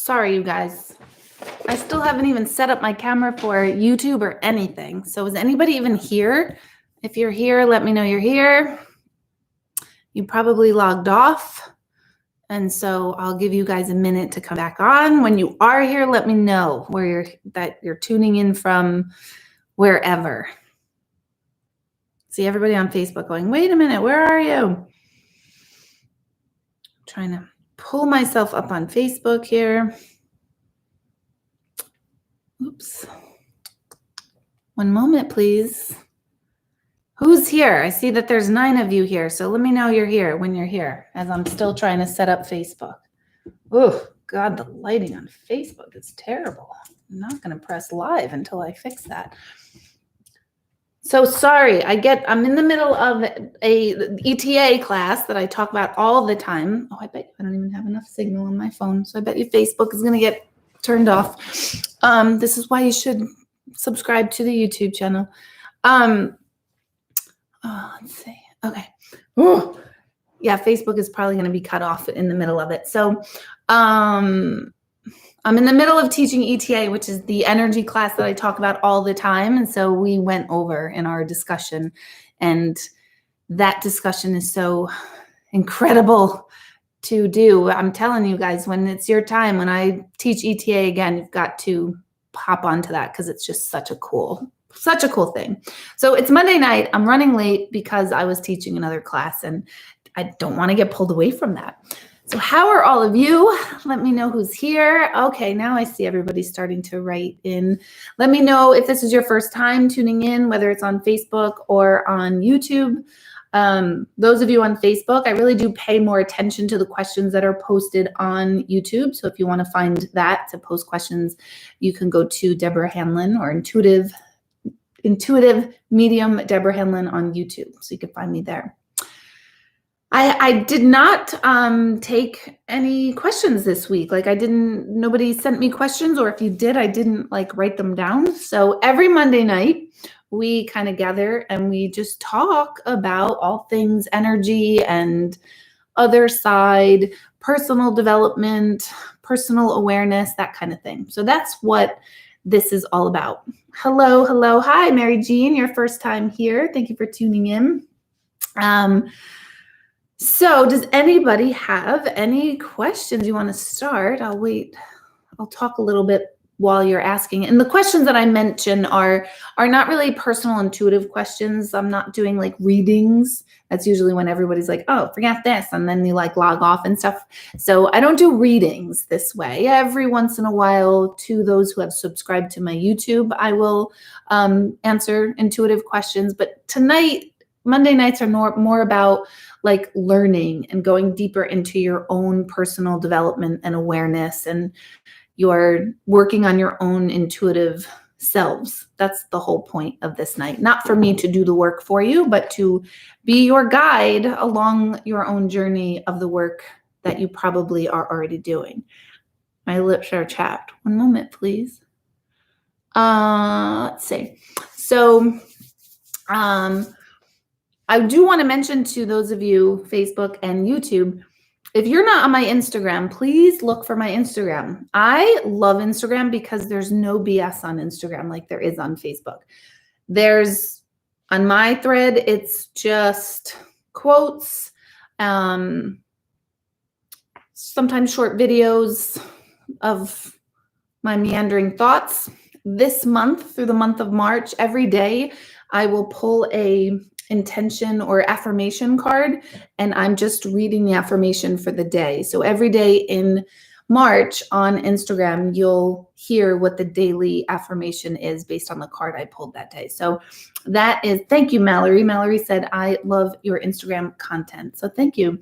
Sorry, you guys. I still haven't even set up my camera for YouTube or anything. So is anybody even here? If you're here, let me know you're here. You probably logged off. And so I'll give you guys a minute to come back on. When you are here, let me know that you're tuning in from wherever. See everybody on Facebook going, wait a minute, where are you? I'm trying to pull myself up on Facebook here. Oops. One moment, please. Who's here? I see that there's 9 of you here. So let me know you're here when you're here, as I'm still trying to set up Facebook. Oh, God, the lighting on Facebook is terrible. I'm not going to press live until I fix that. So sorry, I'm in the middle of a ETA class that I talk about all the time. Oh, I bet you I don't even have enough signal on my phone. So I bet you Facebook is going to get turned off. This is why you should subscribe to the YouTube channel. Let's see. Okay. Ooh. Yeah, Facebook is probably going to be cut off in the middle of it. So I'm in the middle of teaching ETA, which is the energy class that I talk about all the time. And so we went over in our discussion, and that discussion is so incredible to do. I'm telling you guys, when it's your time, when I teach ETA again, you've got to hop onto that because it's just such a cool thing. So it's Monday night. I'm running late because I was teaching another class and I don't want to get pulled away from that. So how are all of you? Let me know who's here. Okay, now I see everybody starting to write in. Let me know if this is your first time tuning in, whether it's on Facebook or on YouTube. Those of you on Facebook, I really do pay more attention to the questions that are posted on YouTube. So if you want to find that to post questions, you can go to Deborah Hanlon or Intuitive Medium Deborah Hanlon on YouTube. So you can find me there. I did not take any questions this week. Nobody sent me questions, or if you did, I didn't write them down. So every Monday night, we kind of gather and we just talk about all things energy and other side, personal development, personal awareness, that kind of thing. So that's what this is all about. Hello. Hi, Mary Jean, your first time here. Thank you for tuning in. So does anybody have any questions you want to start? I'll wait. I'll talk a little bit while you're asking. And the questions that I mention are not really personal intuitive questions. I'm not doing readings. That's usually when everybody's like, oh, forget this. And then you log off and stuff. So I don't do readings this way. Every once in a while, to those who have subscribed to my YouTube, I will answer intuitive questions. But tonight, Monday nights are more about learning and going deeper into your own personal development and awareness, and you're working on your own intuitive selves. That's the whole point of this night. Not for me to do the work for you, but to be your guide along your own journey of the work that you probably are already doing. My lips are chapped. One moment, please. Let's see. So, I do want to mention to those of you, Facebook and YouTube, if you're not on my Instagram, please look for my Instagram. I love Instagram because there's no BS on Instagram like there is on Facebook. On my thread, it's just quotes, sometimes short videos of my meandering thoughts. This month, through the month of March, every day, I will pull a intention or affirmation card, and I'm just reading the affirmation for the day. So every day in March on Instagram, you'll hear what the daily affirmation is based on the card I pulled that day. So that is, thank you, Mallory. Mallory said, I love your Instagram content. So thank you.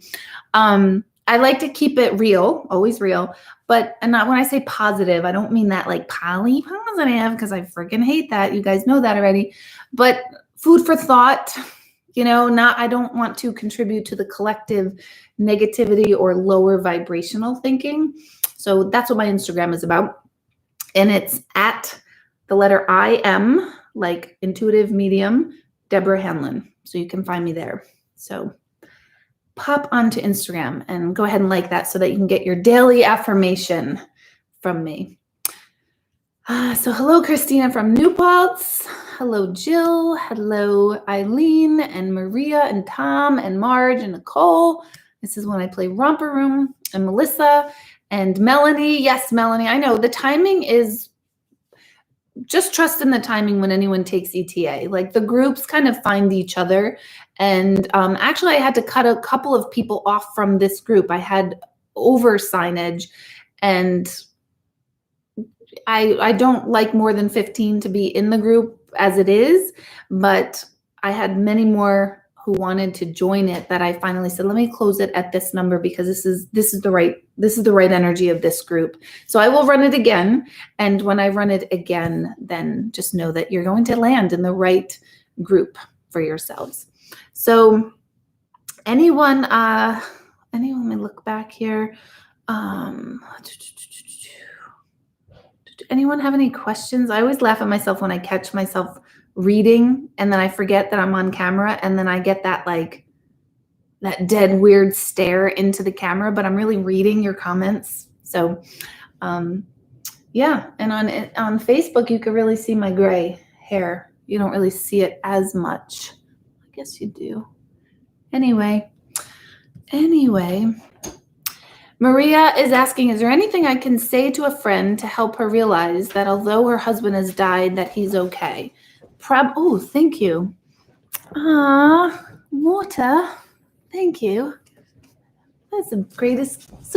I like to keep it real, always real, and not when I say positive, I don't mean that positive, because I freaking hate that. You guys know that already. But food for thought, I don't want to contribute to the collective negativity or lower vibrational thinking. So that's what my Instagram is about. And it's at the letter I-M, intuitive medium, Deborah Hanlon. So you can find me there. So pop onto Instagram and go ahead and like that so that you can get your daily affirmation from me. So hello, Christina from New Paltz. Hello, Jill. Hello, Eileen and Maria and Tom and Marge and Nicole. This is when I play Romper Room, and Melissa and Melanie. Yes, Melanie, I know the timing is, just trust in the timing when anyone takes ETA. Like the groups kind of find each other. And actually I had to cut a couple of people off from this group. I had over signage, and I don't like more than 15 to be in the group as it is, but I had many more who wanted to join it that I finally said, let me close it at this number because this is the right energy of this group. So I will run it again. And when I run it again, then just know that you're going to land in the right group for yourselves. So anyone, let me look back here. Anyone have any questions? I always laugh at myself when I catch myself reading and then I forget that I'm on camera, and then I get that like that dead weird stare into the camera, but I'm really reading your comments. So yeah, and on Facebook you can really see my gray hair. You don't really see it as much. I guess you do. Anyway, Maria is asking, is there anything I can say to a friend to help her realize that although her husband has died, that he's okay? Oh, thank you. Water. Thank you. That's the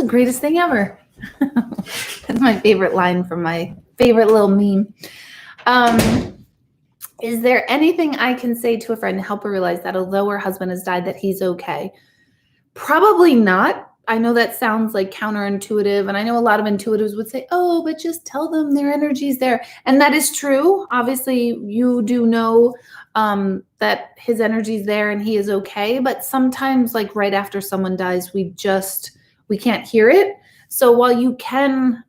greatest thing ever. That's my favorite line from my favorite little meme. Is there anything I can say to a friend to help her realize that although her husband has died, that he's okay? Probably not. I know that sounds like counterintuitive, and I know a lot of intuitives would say, oh, but just tell them their energy's there. And that is true. Obviously, you do know that his energy's there and he is okay. But sometimes, like right after someone dies, we can't hear it. So while you can,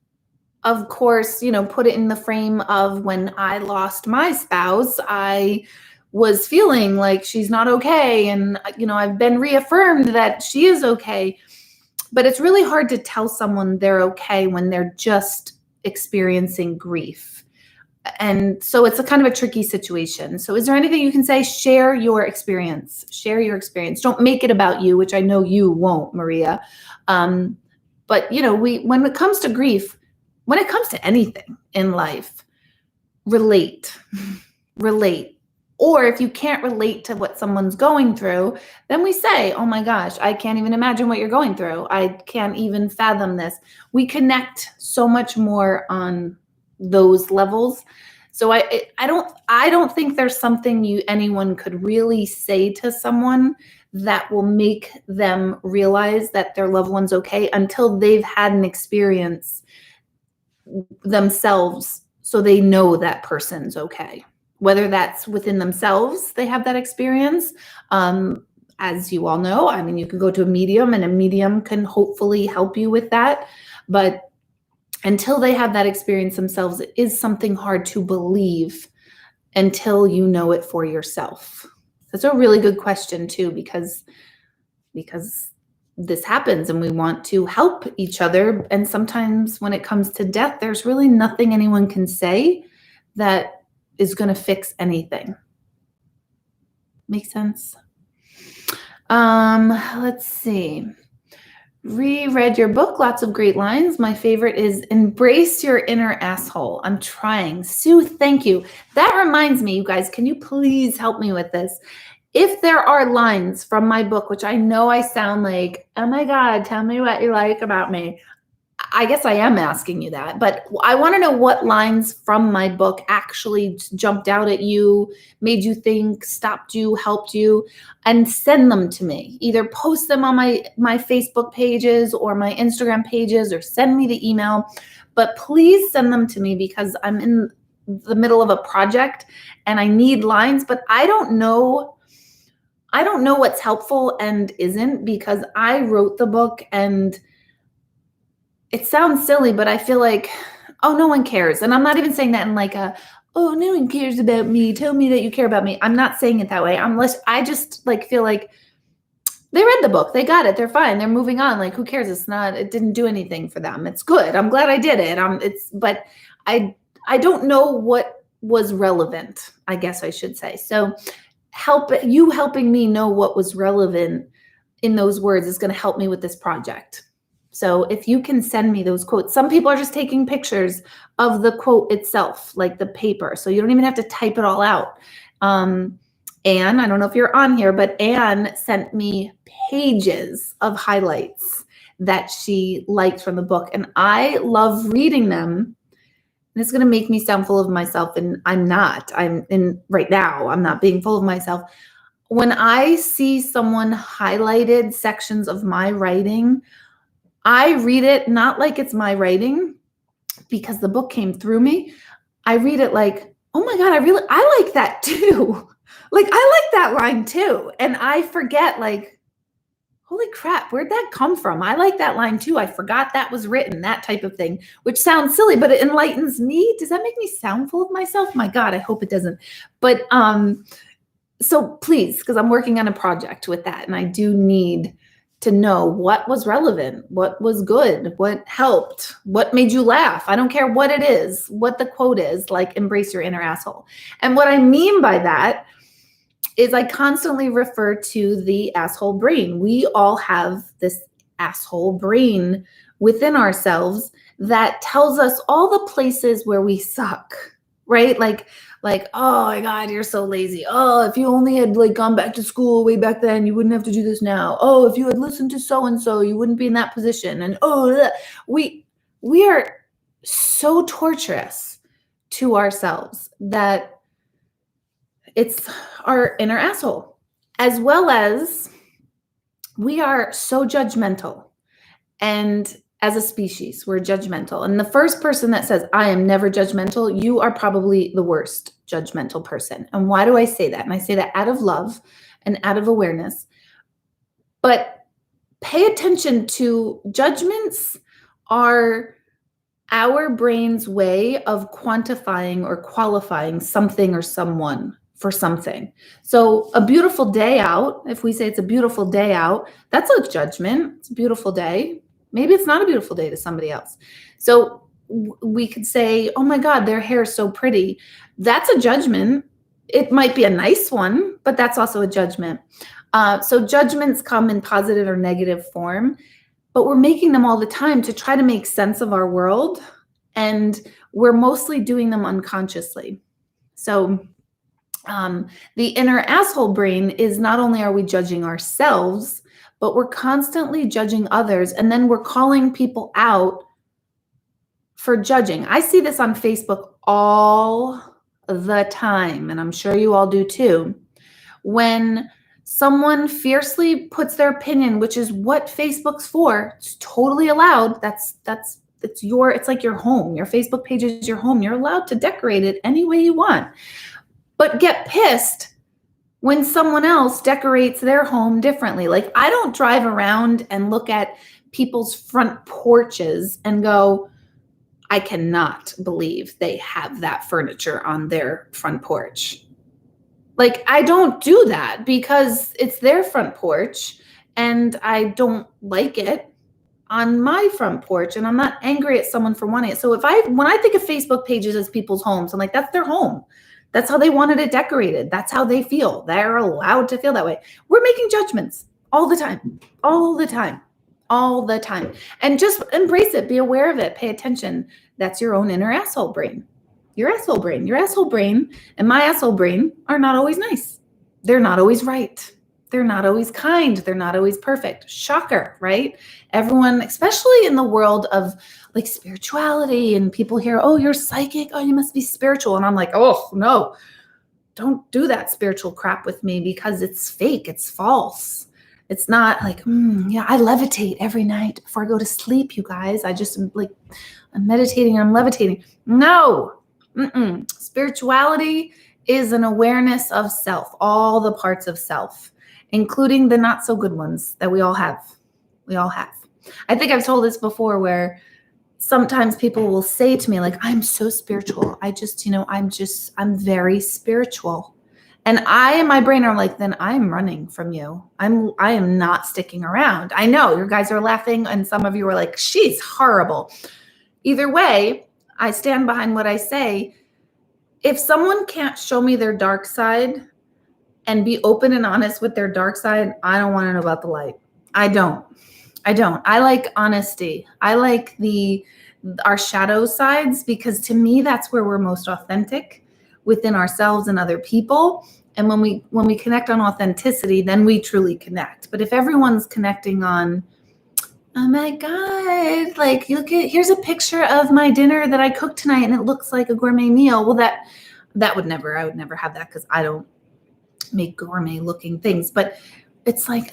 of course, put it in the frame of when I lost my spouse, I was feeling like she's not okay. And, I've been reaffirmed that she is okay. But it's really hard to tell someone they're okay when they're just experiencing grief. And so it's a kind of a tricky situation. So is there anything you can say? Share your experience. Share your experience. Don't make it about you, which I know you won't, Maria. But, when it comes to grief, when it comes to anything in life, relate. Or if you can't relate to what someone's going through, then we say, oh my gosh, I can't even imagine what you're going through. I can't even fathom this. We connect so much more on those levels. So I don't think there's something anyone could really say to someone that will make them realize that their loved one's okay until they've had an experience themselves so they know that person's okay. Whether that's within themselves, they have that experience. As you all know, you can go to a medium and a medium can hopefully help you with that. But until they have that experience themselves, it is something hard to believe until you know it for yourself. That's a really good question too, because this happens and we want to help each other. And sometimes when it comes to death, there's really nothing anyone can say that is going to fix anything. Make sense? Let's see. Reread your book. Lots of great lines. My favorite is embrace your inner asshole. I'm trying. Sue, thank you. That reminds me, you guys, can you please help me with this? If there are lines from my book, which I know I sound like, oh my God, tell me what you like about me. I guess I am asking you that, but I want to know what lines from my book actually jumped out at you, made you think, stopped you, helped you, and send them to me. Either post them on my Facebook pages or my Instagram pages or send me the email, but please send them to me because I'm in the middle of a project and I need lines, but I don't know what's helpful and isn't because I wrote the book and it sounds silly, but I feel like, oh, no one cares. And I'm not even saying that in like oh, no one cares about me. Tell me that you care about me. I'm not saying it that way. I just like feel like They read the book. They got it. They're fine. They're moving on. Like, who cares? It didn't do anything for them. It's good. I'm glad I did it. But I don't know what was relevant, I guess I should say. So helping me know what was relevant in those words is going to help me with this project. So if you can send me those quotes, some people are just taking pictures of the quote itself, like the paper. So you don't even have to type it all out. Anne, I don't know if you're on here, but Anne sent me pages of highlights that she liked from the book. And I love reading them. And it's going to make me sound full of myself. And I'm not. Right now, I'm not being full of myself. When I see someone highlighted sections of my writing, I read it not like it's my writing because the book came through me. I read it like, oh my God, I like that too. Like, I like that line too. And I forget, like, holy crap, where'd that come from? I like that line too. I forgot that was written, that type of thing, which sounds silly, but it enlightens me. Does that make me sound full of myself? My God, I hope it doesn't. But so please, because I'm working on a project with that, and I do need to know what was relevant, what was good, what helped, what made you laugh. I don't care what it is, what the quote is, like, embrace your inner asshole. And what I mean by that is I constantly refer to the asshole brain. We all have this asshole brain within ourselves that tells us all the places where we suck, right? Like, oh my God, you're so lazy. Oh, if you only had like gone back to school way back then, you wouldn't have to do this now. Oh, if you had listened to so-and-so, you wouldn't be in that position. And we are so torturous to ourselves that it's our inner asshole, as well as we are so judgmental. And as a species, we're judgmental. And the first person that says, I am never judgmental, you are probably the worst judgmental person. And why do I say that? And I say that out of love and out of awareness. But pay attention to judgments are our brain's way of quantifying or qualifying something or someone for something. So a beautiful day out, if we say it's a beautiful day out, that's a judgment. It's a beautiful day. Maybe it's not a beautiful day to somebody else. So we could say, oh my God, their hair is so pretty. That's a judgment. It might be a nice one, but that's also a judgment. So judgments come in positive or negative form, but we're making them all the time to try to make sense of our world. And we're mostly doing them unconsciously. So the inner asshole brain is not only are we judging ourselves, but we're constantly judging others. And then we're calling people out for judging. I see this on Facebook all the time, and I'm sure you all do too. When someone fiercely puts their opinion, which is what Facebook's for, it's totally allowed. It's like your home. Your Facebook page is your home. You're allowed to decorate it any way you want. But get pissed when someone else decorates their home differently. Like, I don't drive around and look at people's front porches and go, I cannot believe they have that furniture on their front porch. Like, I don't do that because it's their front porch and I don't like it on my front porch, and I'm not angry at someone for wanting it. So when I think of Facebook pages as people's homes, I'm like, that's their home. That's how they wanted it decorated. That's how they feel. They're allowed to feel that way. We're making judgments all the time, all the time, all the time. And just embrace it. Be aware of it. Pay attention. That's your own inner asshole brain. Your asshole brain. Your asshole brain and my asshole brain are not always nice. They're not always right. They're not always kind. They're not always perfect. Shocker, right? Everyone, especially in the world of like spirituality, and people hear, oh, you're psychic. Oh, you must be spiritual. And I'm like, oh, no, don't do that spiritual crap with me because it's fake. It's false. It's not like, yeah, I levitate every night before I go to sleep, you guys. I'm meditating and I'm levitating. No. Spirituality is an awareness of self, all the parts of self, including the not so good ones that we all have. We all have. I think I've told this before where sometimes people will say to me, like, I'm so spiritual. I'm very spiritual. And I and my brain are like, then I'm running from you. I am not sticking around. I know you guys are laughing and some of you are like, she's horrible. Either way, I stand behind what I say. If someone can't show me their dark side and be open and honest with their dark side, I don't want to know about the light. I don't. I like honesty. I like our shadow sides, because to me, that's where we're most authentic within ourselves and other people. And when we connect on authenticity, then we truly connect. But if everyone's connecting on, oh my God, like here's a picture of my dinner that I cooked tonight and it looks like a gourmet meal. Well, I would never have that, because I don't make gourmet looking things. But it's like,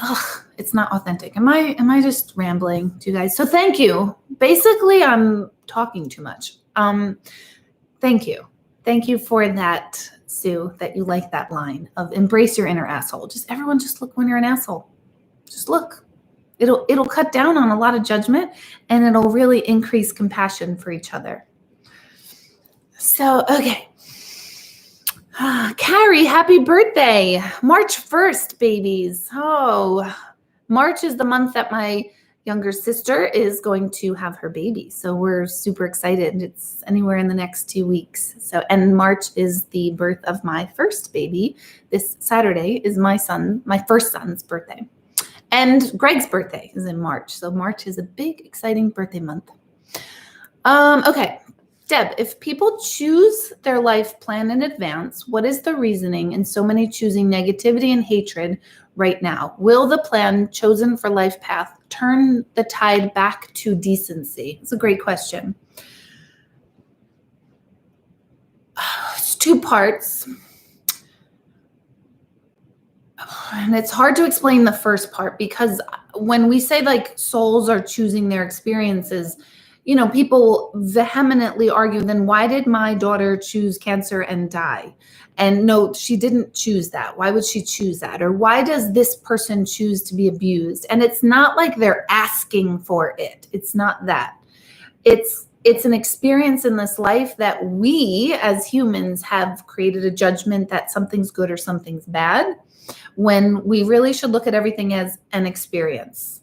it's not authentic. Am I just rambling to you guys? So thank you. Basically, I'm talking too much. Thank you. Thank you for that, Sue, that you like that line of embrace your inner asshole. Everyone just look when you're an asshole. Just look. It'll cut down on a lot of judgment, and it'll really increase compassion for each other. So, okay. Carrie, happy birthday. March 1st, babies. Oh, March is the month that my younger sister is going to have her baby. So we're super excited. It's anywhere in the next 2 weeks. And March is the birth of my first baby. This Saturday is my first son's birthday. And Greg's birthday is in March. So March is a big, exciting birthday month. Okay. Deb, if people choose their life plan in advance, what is the reasoning in so many choosing negativity and hatred right now? Will the plan chosen for life path turn the tide back to decency? It's a great question. It's 2 parts. And it's hard to explain the first part, because when we say like souls are choosing their experiences, people vehemently argue, then why did my daughter choose cancer and die? And no, she didn't choose that. Why would she choose that? Or why does this person choose to be abused? And it's not like they're asking for it. It's not that. It's an experience in this life that we as humans have created a judgment that something's good or something's bad, when we really should look at everything as an experience.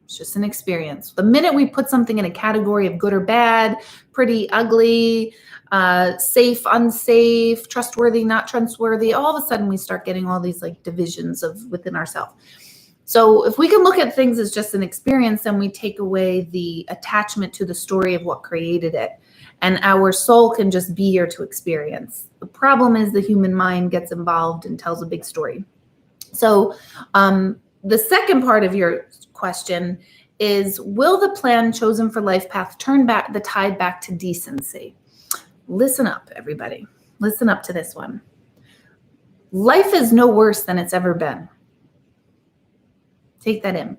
It's just an experience. The minute we put something in a category of good or bad, pretty, ugly, safe, unsafe, trustworthy, not trustworthy, all of a sudden we start getting all these like divisions within ourselves. So if we can look at things as just an experience, then we take away the attachment to the story of what created it. And our soul can just be here to experience. The problem is the human mind gets involved and tells a big story. So the second part of your question is, will the plan chosen for life path turn back the tide back to decency? Listen up, everybody. Listen up to this one. Life is no worse than it's ever been. Take that in.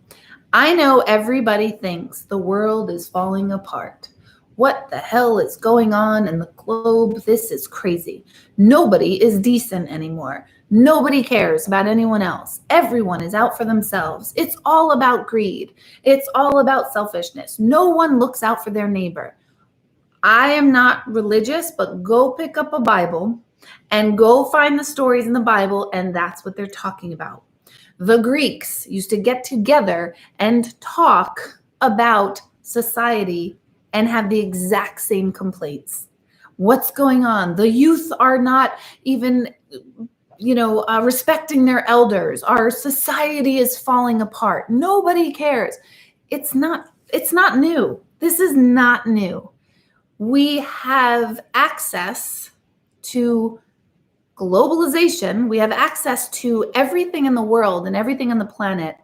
I know everybody thinks the world is falling apart. What the hell is going on in the globe? This is crazy. Nobody is decent anymore. Nobody cares about anyone else. Everyone is out for themselves. It's all about greed. It's all about selfishness. No one looks out for their neighbor. I am not religious, but go pick up a Bible and go find the stories in the Bible, and that's what they're talking about. The Greeks used to get together and talk about society and have the exact same complaints. What's going on? The youth are not even respecting their elders. Our society is falling apart. Nobody cares. It's not new. This is not new. We have access to globalization. We have access to everything in the world and everything on the planet,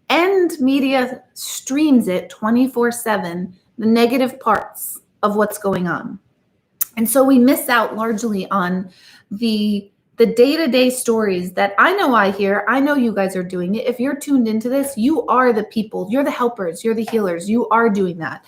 and media streams it 24/7, the negative parts of what's going on. And so we miss out largely on the day-to-day stories that I know I hear. I know you guys are doing it. If you're tuned into this, you are the people, you're the helpers, you're the healers, you are doing that.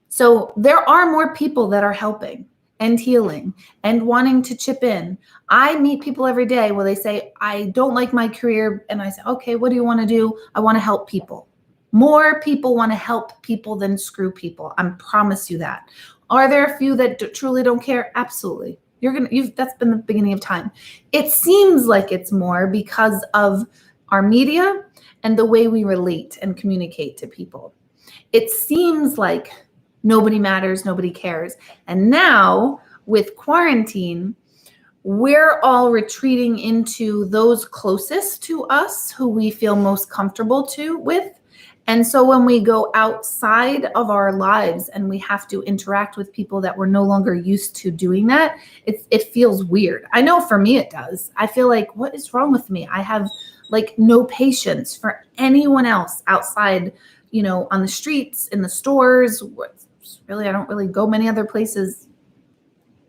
So there are more people that are helping and healing and wanting to chip in. I meet people every day where they say, I don't like my career. And I say, okay, what do you want to do? I want to help people. More people want to help people than screw people. I promise you that. Are there a few that truly don't care? Absolutely. That's been the beginning of time. It seems like it's more because of our media and the way we relate and communicate to people. It seems like nobody matters, nobody cares. And now with quarantine, we're all retreating into those closest to us who we feel most comfortable with. And so when we go outside of our lives and we have to interact with people that we're no longer used to doing that, it feels weird. I know for me it does. I feel like, what is wrong with me? I have like no patience for anyone else outside, on the streets, in the stores. Really, I don't really go many other places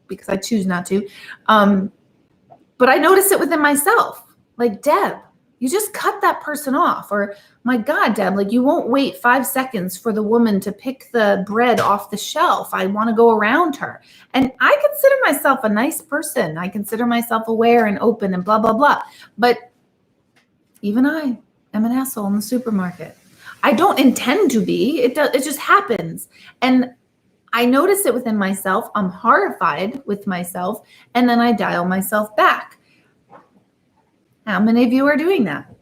because I choose not to. But I notice it within myself. Like, Deb, you just cut that person off. Or, my God, Deb, like you won't wait 5 seconds for the woman to pick the bread off the shelf. I want to go around her. And I consider myself a nice person. I consider myself aware and open and blah, blah, blah. But even I am an asshole in the supermarket. I don't intend to be. It just happens. And I notice it within myself. I'm horrified with myself. And then I dial myself back. How many of you are doing that?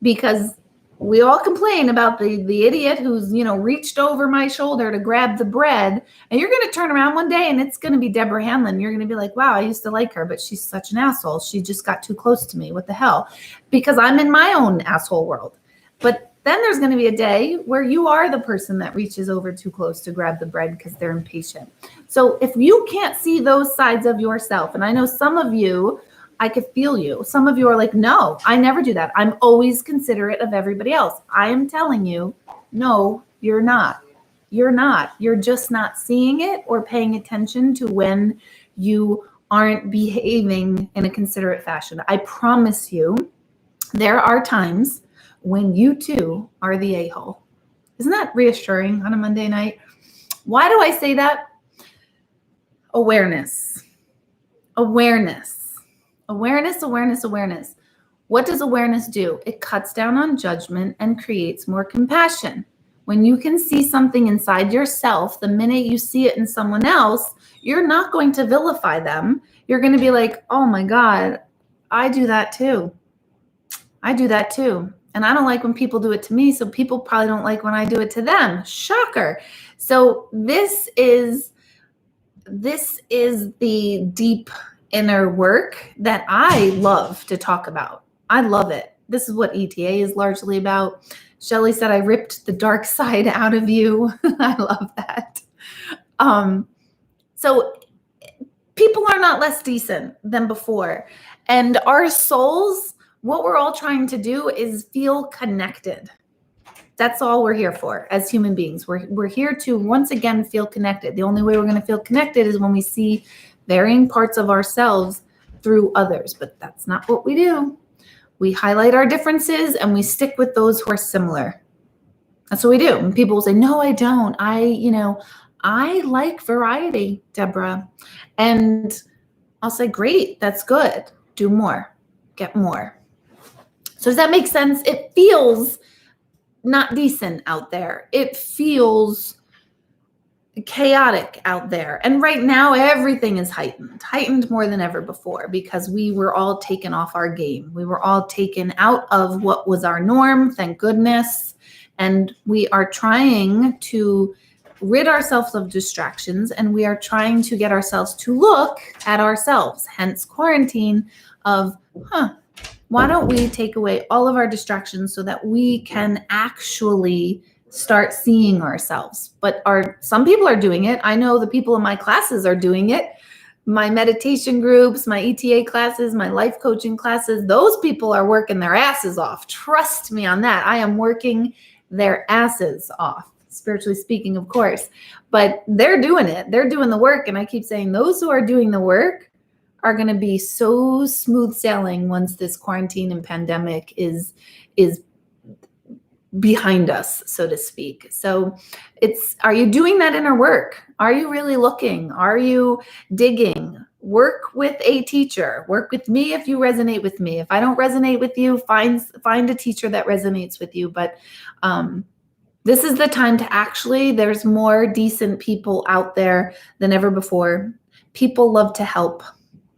Because we all complain about the idiot who's, reached over my shoulder to grab the bread. And you're going to turn around one day and it's going to be Deborah Hanlon. You're going to be like, wow, I used to like her, but she's such an asshole. She just got too close to me. What the hell? Because I'm in my own asshole world. But then there's going to be a day where you are the person that reaches over too close to grab the bread because they're impatient. So if you can't see those sides of yourself, and I know some of you, I could feel you. Some of you are like, no, I never do that. I'm always considerate of everybody else. I am telling you, no, you're not. You're not. You're just not seeing it or paying attention to when you aren't behaving in a considerate fashion. I promise you, there are times when you too are the a-hole. Isn't that reassuring on a Monday night? Why do I say that? Awareness. Awareness. Awareness, awareness, awareness. What does awareness do? It cuts down on judgment and creates more compassion. When you can see something inside yourself, the minute you see it in someone else, you're not going to vilify them. You're going to be like, oh my God, I do that too. I do that too. And I don't like when people do it to me, so people probably don't like when I do it to them. Shocker. So this is the deep inner work that I love to talk about. I love it. This is what ETA is largely about. Shelley said, I ripped the dark side out of you. I love that. So people are not less decent than before. And our souls, what we're all trying to do is feel connected. That's all we're here for as human beings. We're here to once again feel connected. The only way we're going to feel connected is when we see varying parts of ourselves through others. But that's not what we do. We highlight our differences and we stick with those who are similar. That's what we do. And people will say, no, I don't. I like variety, Deborah. And I'll say, great, that's good. Do more, get more. So does that make sense? It feels not decent out there. It feels chaotic out there. And right now, everything is heightened more than ever before because we were all taken off our game. We were all taken out of what was our norm, thank goodness. And we are trying to rid ourselves of distractions, and we are trying to get ourselves to look at ourselves, hence quarantine of, why don't we take away all of our distractions so that we can actually start seeing ourselves? But some people are doing it. I know the people in my classes are doing it. My meditation groups, my ETA classes, my life coaching classes, those people are working their asses off. Trust me on that. I am working their asses off, spiritually speaking, of course. But they're doing it. They're doing the work. And I keep saying those who are doing the work are going to be so smooth sailing once this quarantine and pandemic is behind us, so to speak. So are you doing that inner work? Are you really looking? Are you digging? Work with a teacher. Work with me if you resonate with me. If I don't resonate with you, find a teacher that resonates with you. But this is the time to there's more decent people out there than ever before. People love to help.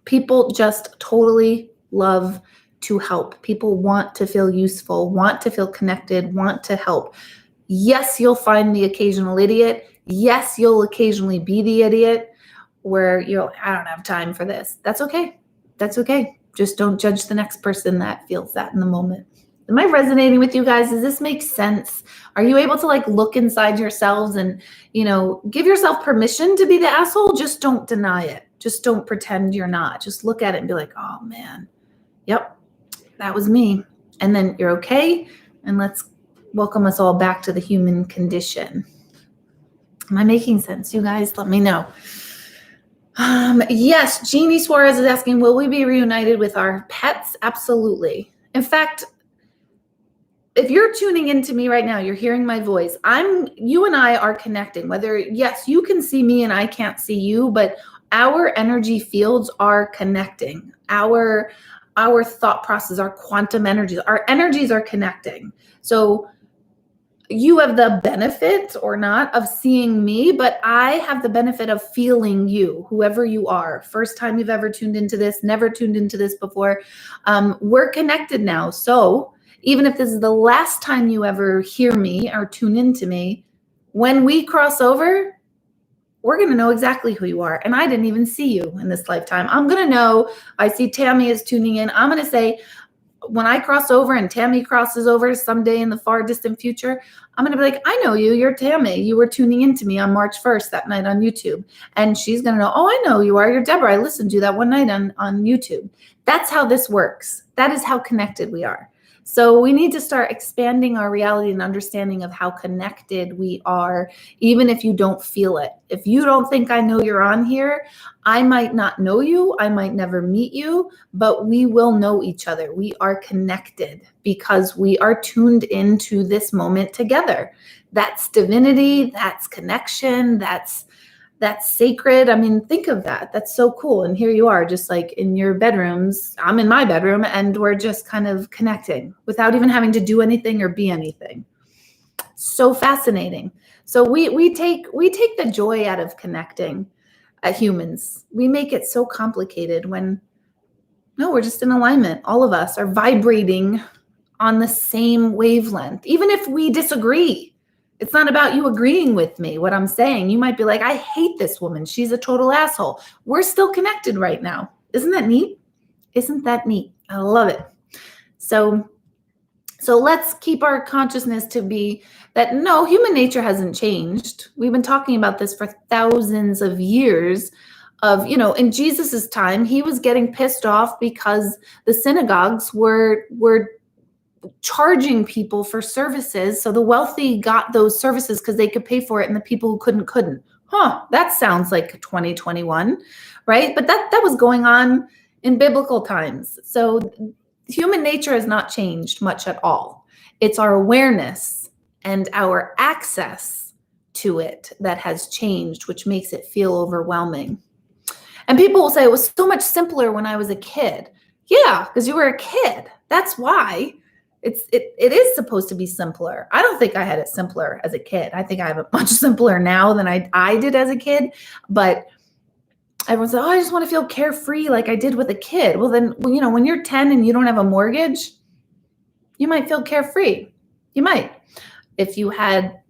People just totally love to help. People want to feel useful, want to feel connected, want to help. Yes, you'll find the occasional idiot. Yes, you'll occasionally be the idiot where I don't have time for this. That's okay. That's okay. Just don't judge the next person that feels that in the moment. Am I resonating with you guys? Does this make sense? Are you able to look inside yourselves and, give yourself permission to be the asshole? Just don't deny it. Just don't pretend you're not. Just look at it and be like, oh man, yep, that was me. And then you're okay. And let's welcome us all back to the human condition. Am I making sense, you guys? Let me know. Yes, Jeannie Suarez is asking, will we be reunited with our pets? Absolutely. In fact, if you're tuning into me right now, you're hearing my voice. You and I are connecting. Whether, yes, you can see me and I can't see you, but our energy fields are connecting. Our thought process, our quantum energies, our energies are connecting. So you have the benefit or not of seeing me, but I have the benefit of feeling you, whoever you are. First time you've ever tuned into this, never tuned into this before. We're connected now. So even if this is the last time you ever hear me or tune into me, when we cross over, we're going to know exactly who you are. And I didn't even see you in this lifetime. I'm going to know. I see Tammy is tuning in. I'm going to say, when I cross over and Tammy crosses over someday in the far distant future, I'm going to be like, I know you. You're Tammy. You were tuning into me on March 1st that night on YouTube. And she's going to know, oh, I know you are. You're Deborah. I listened to you that one night on YouTube. That's how this works. That is how connected we are. So we need to start expanding our reality and understanding of how connected we are, even if you don't feel it. If you don't think I know you're on here, I might not know you. I might never meet you, but we will know each other. We are connected because we are tuned into this moment together. That's divinity. That's connection. That's sacred. I mean, think of that. That's so cool. And here you are, just like in your bedrooms. I'm in my bedroom and we're just kind of connecting without even having to do anything or be anything. So fascinating. So we take the joy out of connecting humans. We make it so complicated when, no, we're just in alignment. All of us are vibrating on the same wavelength, even if we disagree. It's not about you agreeing with me, what I'm saying. You might be like, I hate this woman. She's a total asshole. We're still connected right now. Isn't that neat? Isn't that neat? I love it. So let's keep our consciousness to be that, no, human nature hasn't changed. We've been talking about this for thousands of years of, in Jesus's time, he was getting pissed off because the synagogues were charging people for services. So the wealthy got those services because they could pay for it and the people who couldn't. That sounds like 2021, right? But that was going on in biblical times. So human nature has not changed much at all. It's our awareness and our access to it that has changed, which makes it feel overwhelming. And people will say, it was so much simpler when I was a kid. Yeah, because you were a kid. That's why. It is supposed to be simpler. I don't think I had it simpler as a kid. I think I have it much simpler now than I did as a kid. But everyone's like, oh, I just want to feel carefree like I did with a kid. Well, then, when you're 10 and you don't have a mortgage, you might feel carefree. You might. If you had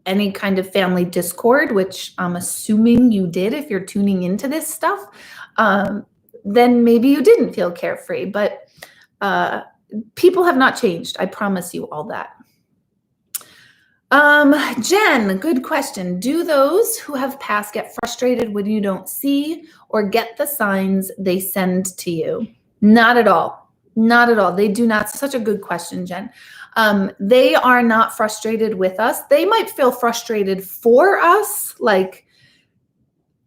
any kind of family discord, which I'm assuming you did if you're tuning into this stuff, then maybe you didn't feel carefree. But people have not changed. I promise you all that. Jen, good question. Do those who have passed get frustrated when you don't see or get the signs they send to you? Not at all. Not at all. They do not. Such a good question, Jen. They are not frustrated with us. They might feel frustrated for us, like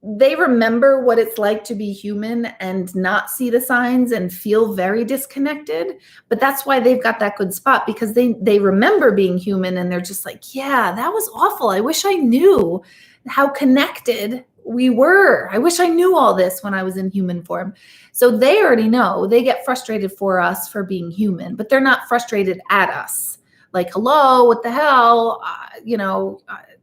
they remember what it's like to be human and not see the signs and feel very disconnected. But that's why they've got that good spot, because they remember being human and they're just like, yeah, that was awful. I wish I knew how connected we were. I wish I knew all this when I was in human form. So they already know. They get frustrated for us for being human, but they're not frustrated at us. Like, hello, what the hell?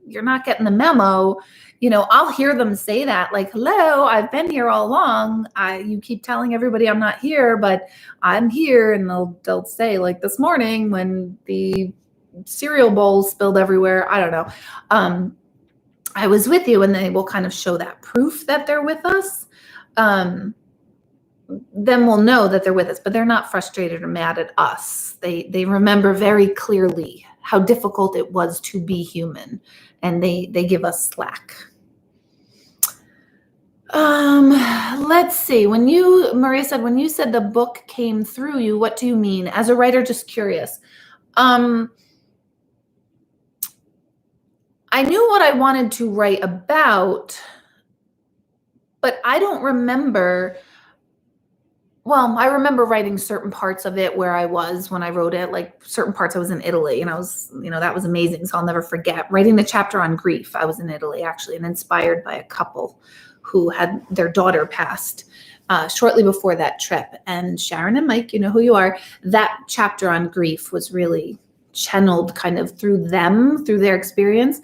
you're not getting the memo. You know, I'll hear them say that, like, hello, I've been here all along. You keep telling everybody I'm not here, but I'm here. And they'll say, like, this morning when the cereal bowl spilled everywhere, I don't know. I was with you, and they will kind of show that proof that they're with us. Then we'll know that they're with us, but they're not frustrated or mad at us. They remember very clearly how difficult it was to be human, and they give us slack. Let's see. Maria said, when you said the book came through you, what do you mean? As a writer, just curious. I knew what I wanted to write about, but I don't remember. Well, I remember writing certain parts of it where I was when I wrote it, like certain parts I was in Italy, and I was, that was amazing. So I'll never forget writing the chapter on grief. I was in Italy actually, and inspired by a couple who had their daughter passed shortly before that trip. And Sharon and Mike, you know who you are. That chapter on grief was really channeled kind of through them, through their experience.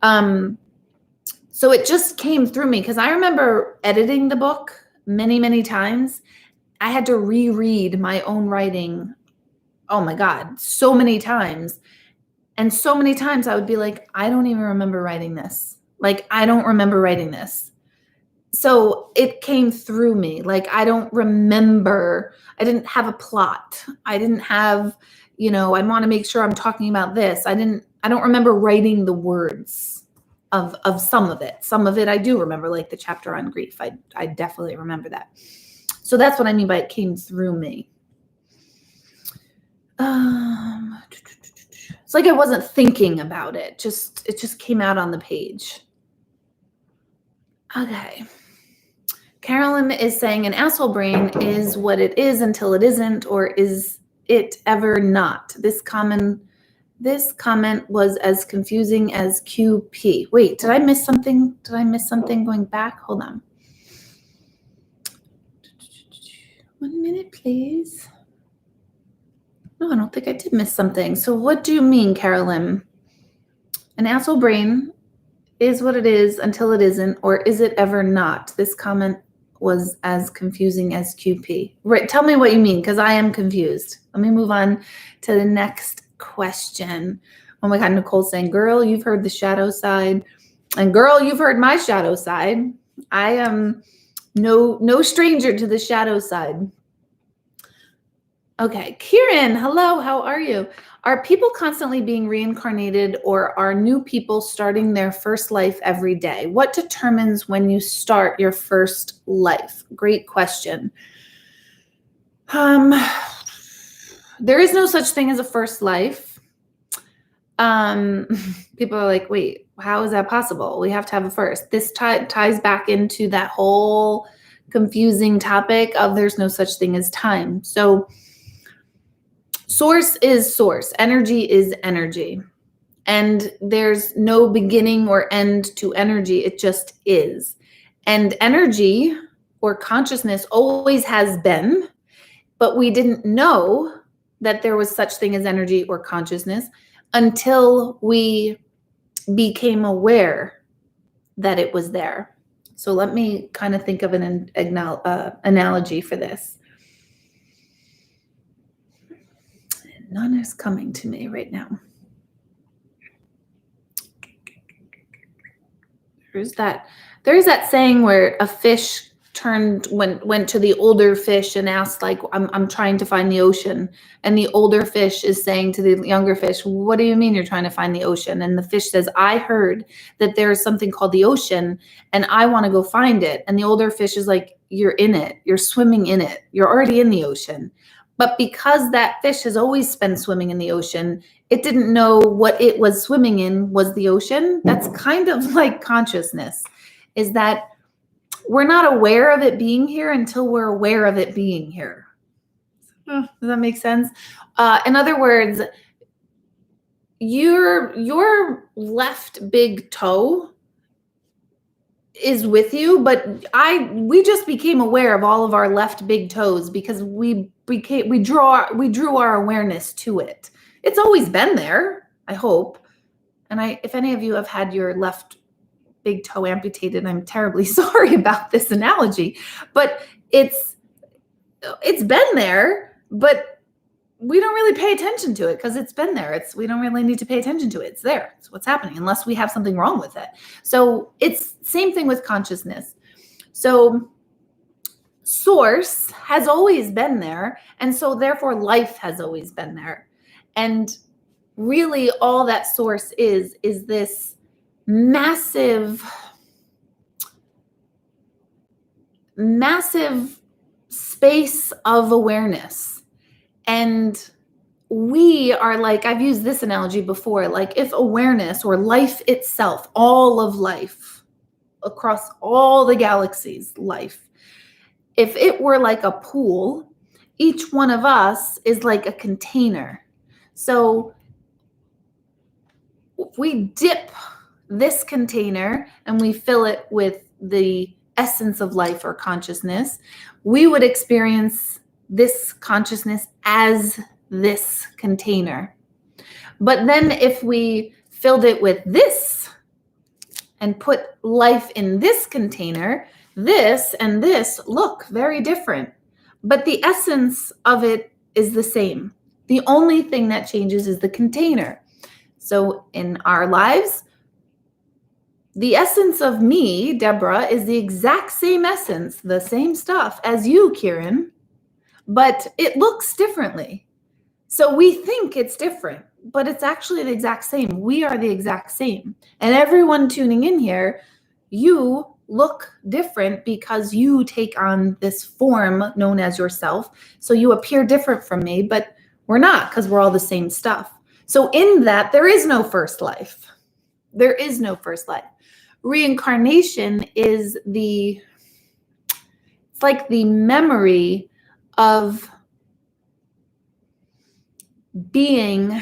So it just came through me because I remember editing the book many, many times. I had to reread my own writing. Oh my God, so many times. And so many times I would be like, I don't even remember writing this. Like, I don't remember writing this. So it came through me. Like, I don't remember. I didn't have a plot. I didn't have, I want to make sure I'm talking about this. I don't remember writing the words of some of it. Some of it I do remember, like the chapter on grief. I definitely remember that. So that's what I mean by it came through me. It's like I wasn't thinking about it. It just came out on the page. Okay. Carolyn is saying an asshole brain is what it is until it isn't, or is it ever not? This comment was as confusing as QP. Wait, did I miss something? Did I miss something going back? Hold on. 1 minute, please. No, I don't think I did miss something. So what do you mean, Carolyn? An asshole brain is what it is until it isn't, or is it ever not? This comment was as confusing as QP. Right, tell me what you mean, because I am confused. Let me move on to the next question. Oh my God, Nicole's saying, girl, you've heard the shadow side. And girl, you've heard my shadow side. I am no stranger to the shadow side. Okay, Kieran, hello, how are you? Are people constantly being reincarnated, or are new people starting their first life every day? What determines when you start your first life? Great question. There is no such thing as a first life. People are like, wait, how is that possible? We have to have a first. This ties back into that whole confusing topic of there's no such thing as time. So source is source. Energy is energy. And there's no beginning or end to energy. It just is. And energy or consciousness always has been, but we didn't know that there was such thing as energy or consciousness until we became aware that it was there. So let me kind of think of an analogy for this. None is coming to me right now. There is that saying where a fish went to the older fish and asked, like, I'm trying to find the ocean. And the older fish is saying to the younger fish, what do you mean you're trying to find the ocean? And the fish says, I heard that there is something called the ocean and I want to go find it. And the older fish is like, you're in it. You're swimming in it. You're already in the ocean. But because that fish has always been swimming in the ocean, it didn't know what it was swimming in was the ocean. That's kind of like consciousness, is that we're not aware of it being here until we're aware of it being here. Does that make sense? In other words, your left big toe is with you, but we just became aware of all of our left big toes because we drew our awareness to it. It's always been there, I hope. And if any of you have had your left big toe amputated, I'm terribly sorry about this analogy, but it's been there, but we don't really pay attention to it because it's been there. We don't really need to pay attention to it. It's there. It's what's happening unless we have something wrong with it. So it's same thing with consciousness. So source has always been there. And so therefore life has always been there. And really all that source is this massive space of awareness. And we are like, I've used this analogy before, like if awareness or life itself, all of life across all the galaxies, life, if it were like a pool, each one of us is like a container. So if we dip this container and we fill it with the essence of life or consciousness, we would experience this consciousness as this container. But then if we filled it with this and put life in this container, this and this look very different, but the essence of it is the same. The only thing that changes is the container. So in our lives, the essence of me, Deborah, is the exact same essence, the same stuff as you, Kieran, but it looks differently. So we think it's different, but it's actually the exact same. We are the exact same. And everyone tuning in here, you look different because you take on this form known as yourself. So you appear different from me, but we're not because we're all the same stuff. So in that, there is no first life. There is no first life. Reincarnation is it's like the memory of being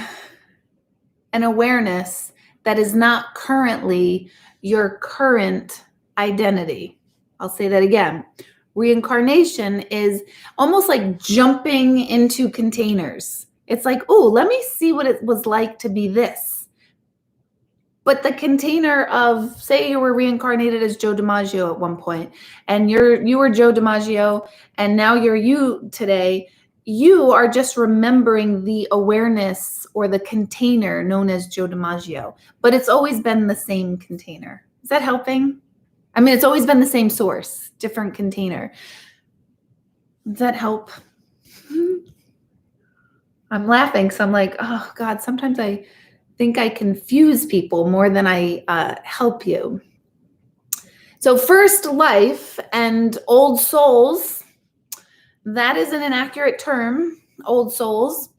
an awareness that is not currently your current identity. I'll say that again. Reincarnation is almost like jumping into containers. It's like, oh, let me see what it was like to be this. But the container of, say you were reincarnated as Joe DiMaggio at one point, and you were Joe DiMaggio, and now you're you today, you are just remembering the awareness or the container known as Joe DiMaggio. But it's always been the same container. Is that helping? I mean, it's always been the same source, different container. Does that help? I'm laughing because I'm like, oh God, sometimes I think I confuse people more than I help you. So first life and old souls, that isn't an accurate term, old souls,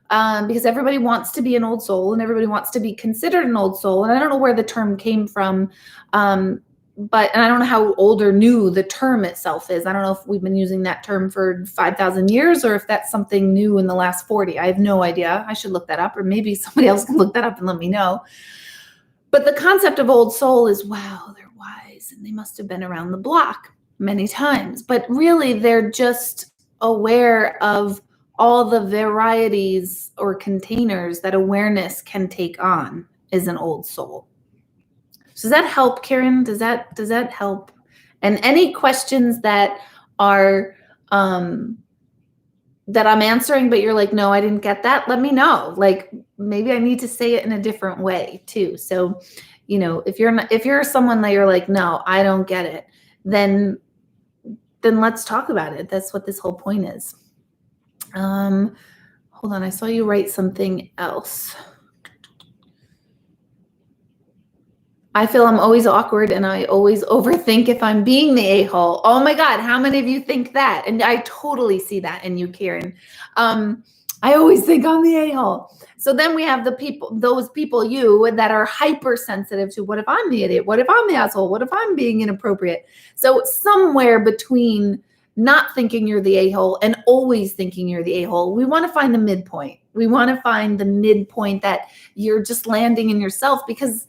because everybody wants to be an old soul and everybody wants to be considered an old soul. And I don't know where the term came from, and I don't know how old or new the term itself is. I don't know if we've been using that term for 5,000 years or if that's something new in the last 40. I have no idea. I should look that up, or maybe somebody else can look that up and let me know. But the concept of old soul is, wow, they're wise and they must have been around the block many times. But really, they're just aware of all the varieties or containers that awareness can take on is an old soul. Does that help, Karen? Does that help? And any questions that are that I'm answering, but you're like, no, I didn't get that, let me know. Like maybe I need to say it in a different way too. So, you know, if you're someone that you're like, no, I don't get it, then let's talk about it. That's what this whole point is. Hold on, I saw you write something else. I feel I'm always awkward and I always overthink if I'm being the a-hole. Oh my God, how many of you think that? And I totally see that in you, Karen. I always think I'm the a-hole. So then we have those people that are hypersensitive to, what if I'm the idiot? What if I'm the asshole? What if I'm being inappropriate? So somewhere between not thinking you're the a-hole and always thinking you're the a-hole, we want to find the midpoint. We want to find the midpoint that you're just landing in yourself, because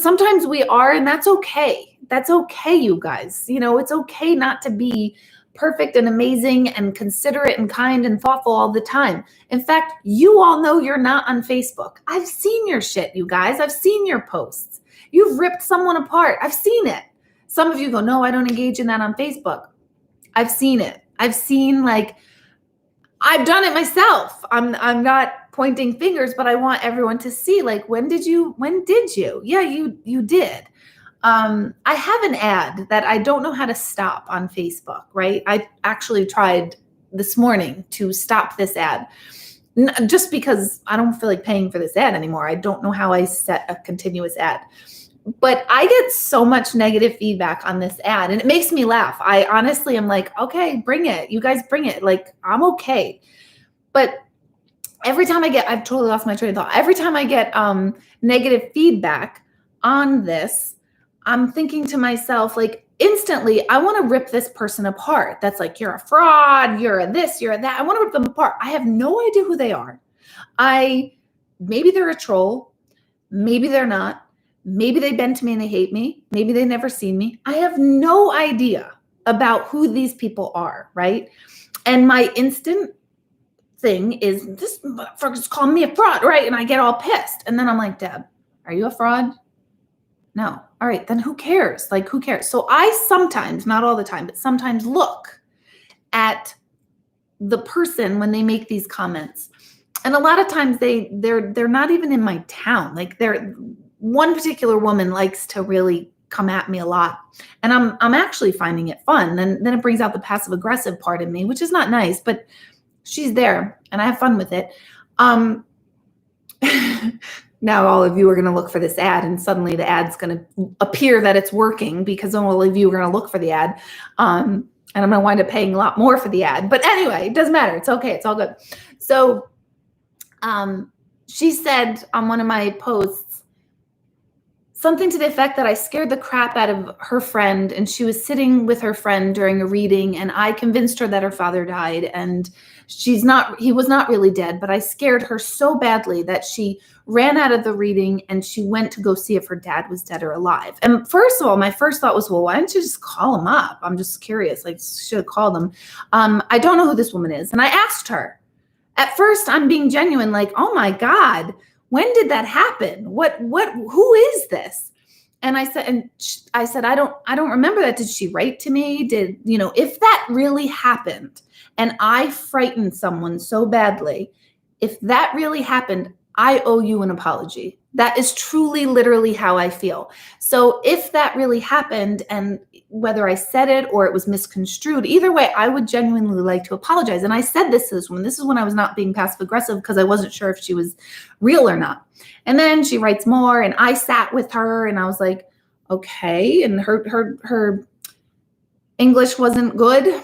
sometimes we are, and that's okay. That's okay, you guys. You know, it's okay not to be perfect and amazing and considerate and kind and thoughtful all the time. In fact, you all know you're not on Facebook. I've seen your shit, you guys. I've seen your posts. You've ripped someone apart. I've seen it. Some of you go, no, I don't engage in that on Facebook. I've seen it. I've seen, like, I've done it myself. I'm not pointing fingers, but I want everyone to see, like, when did you? Yeah, you did. I have an ad that I don't know how to stop on Facebook, right? I actually tried this morning to stop this ad just because I don't feel like paying for this ad anymore. I don't know how I set a continuous ad. But I get so much negative feedback on this ad and it makes me laugh. I honestly am like, okay, bring it. You guys bring it. Like, I'm okay. But every time I've totally lost my train of thought. Every time I get negative feedback on this, I'm thinking to myself, like, instantly, I want to rip this person apart. That's like, you're a fraud, you're a this, you're a that. I want to rip them apart. I have no idea who they are. Maybe they're a troll. Maybe they're not. Maybe they bend to me and they hate me. Maybe they never seen me. I have no idea about who these people are, right? And my instant thing is, this motherfucker's calling me a fraud, right? And I get all pissed. And then I'm like, Deb, are you a fraud? No. All right, then who cares? Like, who cares? So I sometimes, not all the time, but sometimes look at the person when they make these comments. And a lot of times they're not even in my town. Like, one particular woman likes to really come at me a lot, and I'm actually finding it fun. Then it brings out the passive aggressive part in me, which is not nice, but she's there and I have fun with it. Now all of you are going to look for this ad, and suddenly the ad's going to appear that it's working because all of you are going to look for the ad. And I'm going to wind up paying a lot more for the ad. But anyway, it doesn't matter. It's okay. It's all good. So she said on one of my posts, something to the effect that I scared the crap out of her friend, and she was sitting with her friend during a reading, and I convinced her that her father died, and he was not really dead, but I scared her so badly that she ran out of the reading and she went to go see if her dad was dead or alive. And first of all, my first thought was, well, why didn't you just call him up? I'm just curious. Like, should have called him. I don't know who this woman is. And I asked her. At first, I'm being genuine, like, oh my God, when did that happen? Who is this? And I said, I don't remember that. Did she write to me? If that really happened and I frightened someone so badly, if that really happened, I owe you an apology. That is truly, literally how I feel. So if that really happened, and whether I said it or it was misconstrued, either way, I would genuinely like to apologize. And I said this to this woman. This is when I was not being passive aggressive because I wasn't sure if she was real or not. And then she writes more, and I sat with her and I was like, okay. And her English wasn't good.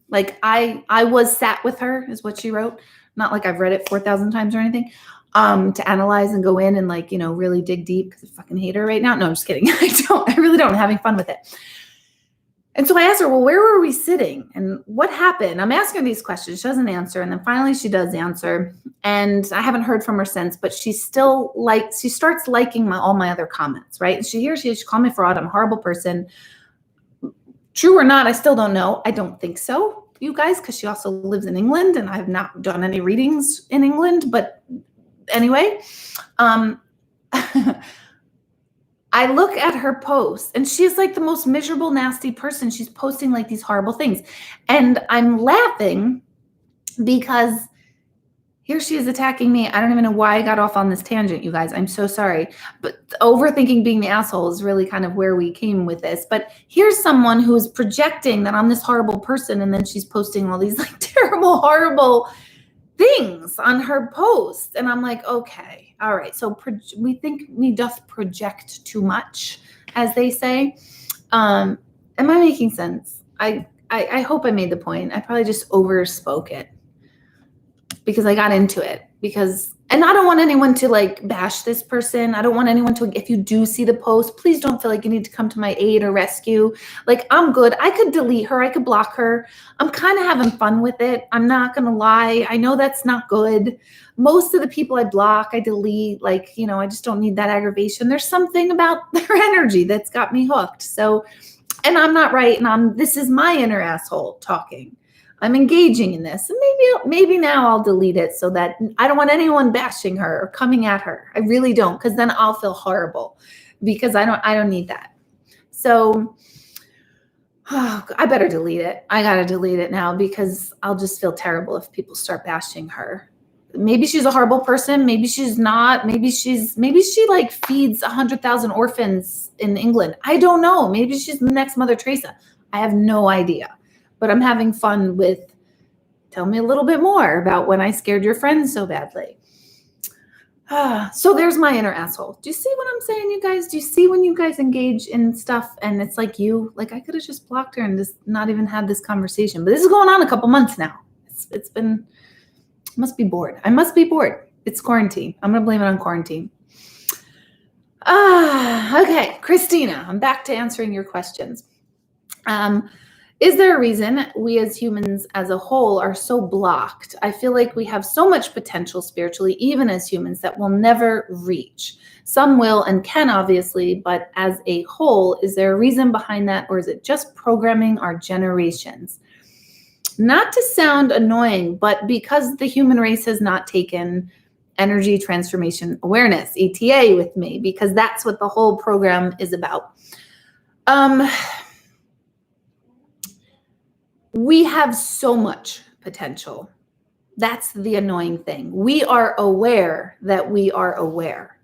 Like, I was sat with her is what she wrote. Not like I've read it 4,000 times or anything. To analyze and go in and, like, really dig deep because I fucking hate her right now. No, I'm just kidding. I really don't. I'm having fun with it. And so I asked her, well, where were we sitting and what happened? I'm asking her these questions. She doesn't answer. And then finally she does answer. And I haven't heard from her since, but she starts liking all my other comments, right? She called me fraud. I'm a horrible person. True or not, I still don't know. I don't think so, you guys, because she also lives in England and I have not done any readings in England. But anyway, I look at her posts and she's like the most miserable, nasty person. She's posting like these horrible things. And I'm laughing because here she is attacking me. I don't even know why I got off on this tangent, you guys. I'm so sorry. But overthinking being the asshole is really kind of where we came with this. But here's someone who's projecting that I'm this horrible person, and then she's posting all these like terrible, horrible things on her post. And I'm like, okay, all right. So we think we doth project too much, as they say. Am I making sense? I hope I made the point. I probably just overspoke it because I got into it and I don't want anyone to like bash this person. I don't want anyone to, if you do see the post, please don't feel like you need to come to my aid or rescue. Like, I'm good. I could delete her. I could block her. I'm kind of having fun with it. I'm not going to lie. I know that's not good. Most of the people I block, I delete, like, I just don't need that aggravation. There's something about their energy that's got me hooked. So and I'm not right, and this is my inner asshole talking. I'm engaging in this. And maybe now I'll delete it so that I don't want anyone bashing her or coming at her. I really don't, because then I'll feel horrible, because I don't need that. So I better delete it. I got to delete it now, because I'll just feel terrible if people start bashing her. Maybe she's a horrible person. Maybe she's not. Maybe she like feeds 100,000 orphans in England. I don't know. Maybe she's the next Mother Teresa. I have no idea. But I'm having fun with, tell me a little bit more about when I scared your friends so badly. So there's my inner asshole. Do you see what I'm saying, you guys? Do you see when you guys engage in stuff and it's like I could have just blocked her and just not even had this conversation. But this is going on a couple months now. It's been, must be bored. I must be bored. It's quarantine. I'm going to blame it on quarantine. Okay, Christina, I'm back to answering your questions. Is there a reason we as humans as a whole are so blocked? I feel like we have so much potential spiritually, even as humans, that we'll never reach. Some will and can, obviously, but as a whole, is there a reason behind that, or is it just programming our generations? Not to sound annoying, but because the human race has not taken energy transformation awareness, ETA, with me, because that's what the whole program is about. We have so much potential. That's the annoying thing. We are aware that we are aware,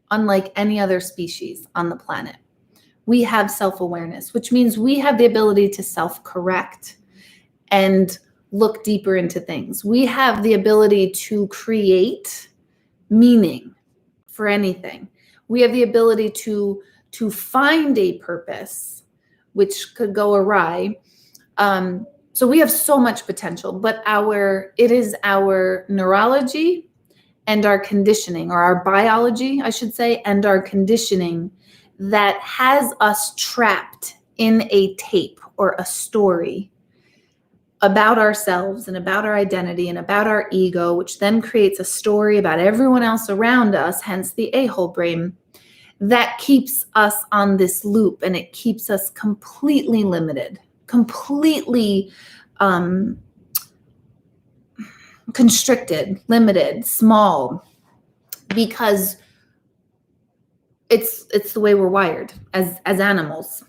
unlike any other species on the planet. We have self-awareness, which means we have the ability to self-correct and look deeper into things. We have the ability to create meaning for anything. We have the ability to find a purpose, which could go awry. So we have so much potential, but it is our neurology and our conditioning, or our biology, I should say, and our conditioning that has us trapped in a tape or a story about ourselves and about our identity and about our ego, which then creates a story about everyone else around us, hence the a-hole brain, that keeps us on this loop, and it keeps us completely limited, completely constricted, limited, small, because it's the way we're wired as animals.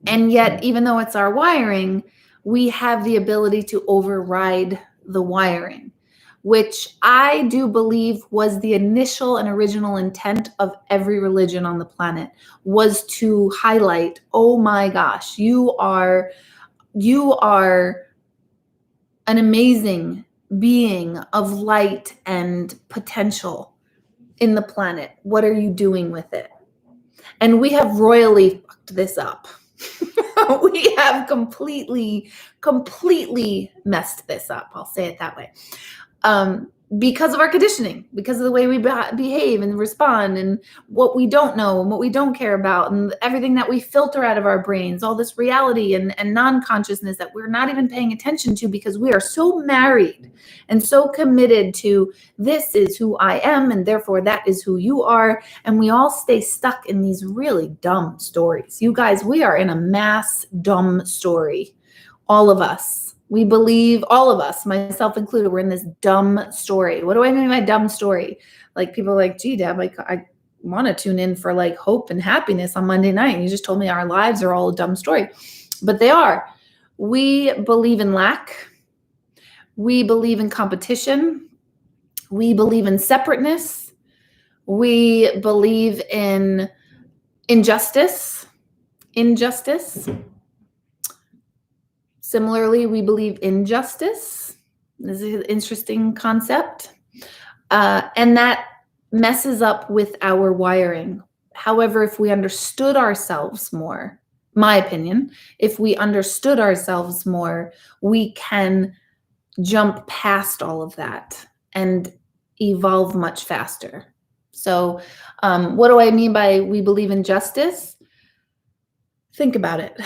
And yet, even though it's our wiring, we have the ability to override the wiring, which I do believe was the initial and original intent of every religion on the planet, was to highlight, oh my gosh, you are an amazing being of light and potential in the planet. What are you doing with it? And we have royally fucked this up. We have completely messed this up. I'll say it that way. Because of our conditioning, because of the way we behave and respond, and what we don't know and what we don't care about, and everything that we filter out of our brains, all this reality and non-consciousness that we're not even paying attention to, because we are so married and so committed to, this is who I am, and therefore that is who you are. And we all stay stuck in these really dumb stories. You guys, we are in a mass dumb story. All of us. We believe, all of us, myself included, we're in this dumb story. What do I mean by dumb story? Like, people are like, gee, Deb, I want to tune in for like hope and happiness on Monday night. And you just told me our lives are all a dumb story. But they are. We believe in lack. We believe in competition. We believe in separateness. We believe in injustice. Similarly, we believe in justice. This is an interesting concept. And that messes up with our wiring. However, if we understood ourselves more, my opinion, if we understood ourselves more, we can jump past all of that and evolve much faster. So what do I mean by we believe in justice? Think about it.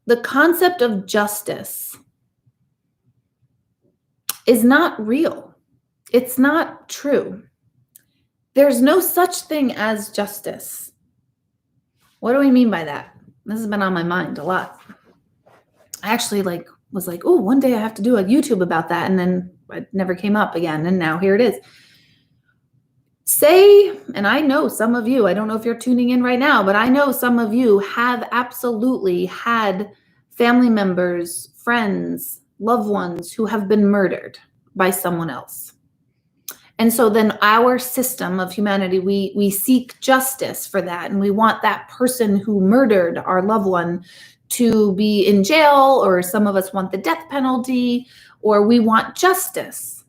The concept of justice is not real. It's not true. There's no such thing as justice. What do we mean by that? This has been on my mind a lot. I actually was like, oh, one day I have to do a YouTube about that. And then it never came up again. And now here it is. Say, and I know some of you, I don't know if you're tuning in right now, but I know some of you have absolutely had family members, friends, loved ones who have been murdered by someone else. And so then our system of humanity, we seek justice for that. And we want that person who murdered our loved one to be in jail, or some of us want the death penalty, or we want justice.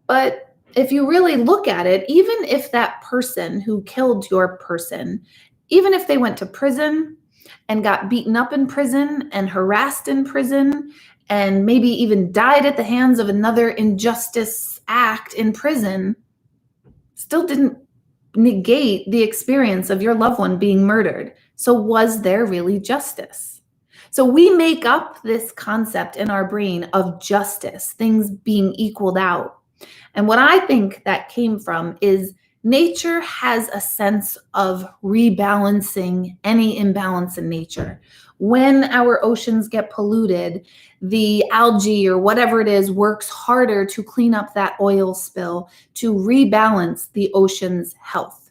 But if you really look at it, even if that person who killed your person, even if they went to prison and got beaten up in prison and harassed in prison and maybe even died at the hands of another injustice act in prison, still didn't negate the experience of your loved one being murdered. So was there really justice? So we make up this concept in our brain of justice, things being equaled out. And what I think that came from is nature has a sense of rebalancing any imbalance in nature. When our oceans get polluted, the algae or whatever it is works harder to clean up that oil spill, to rebalance the ocean's health.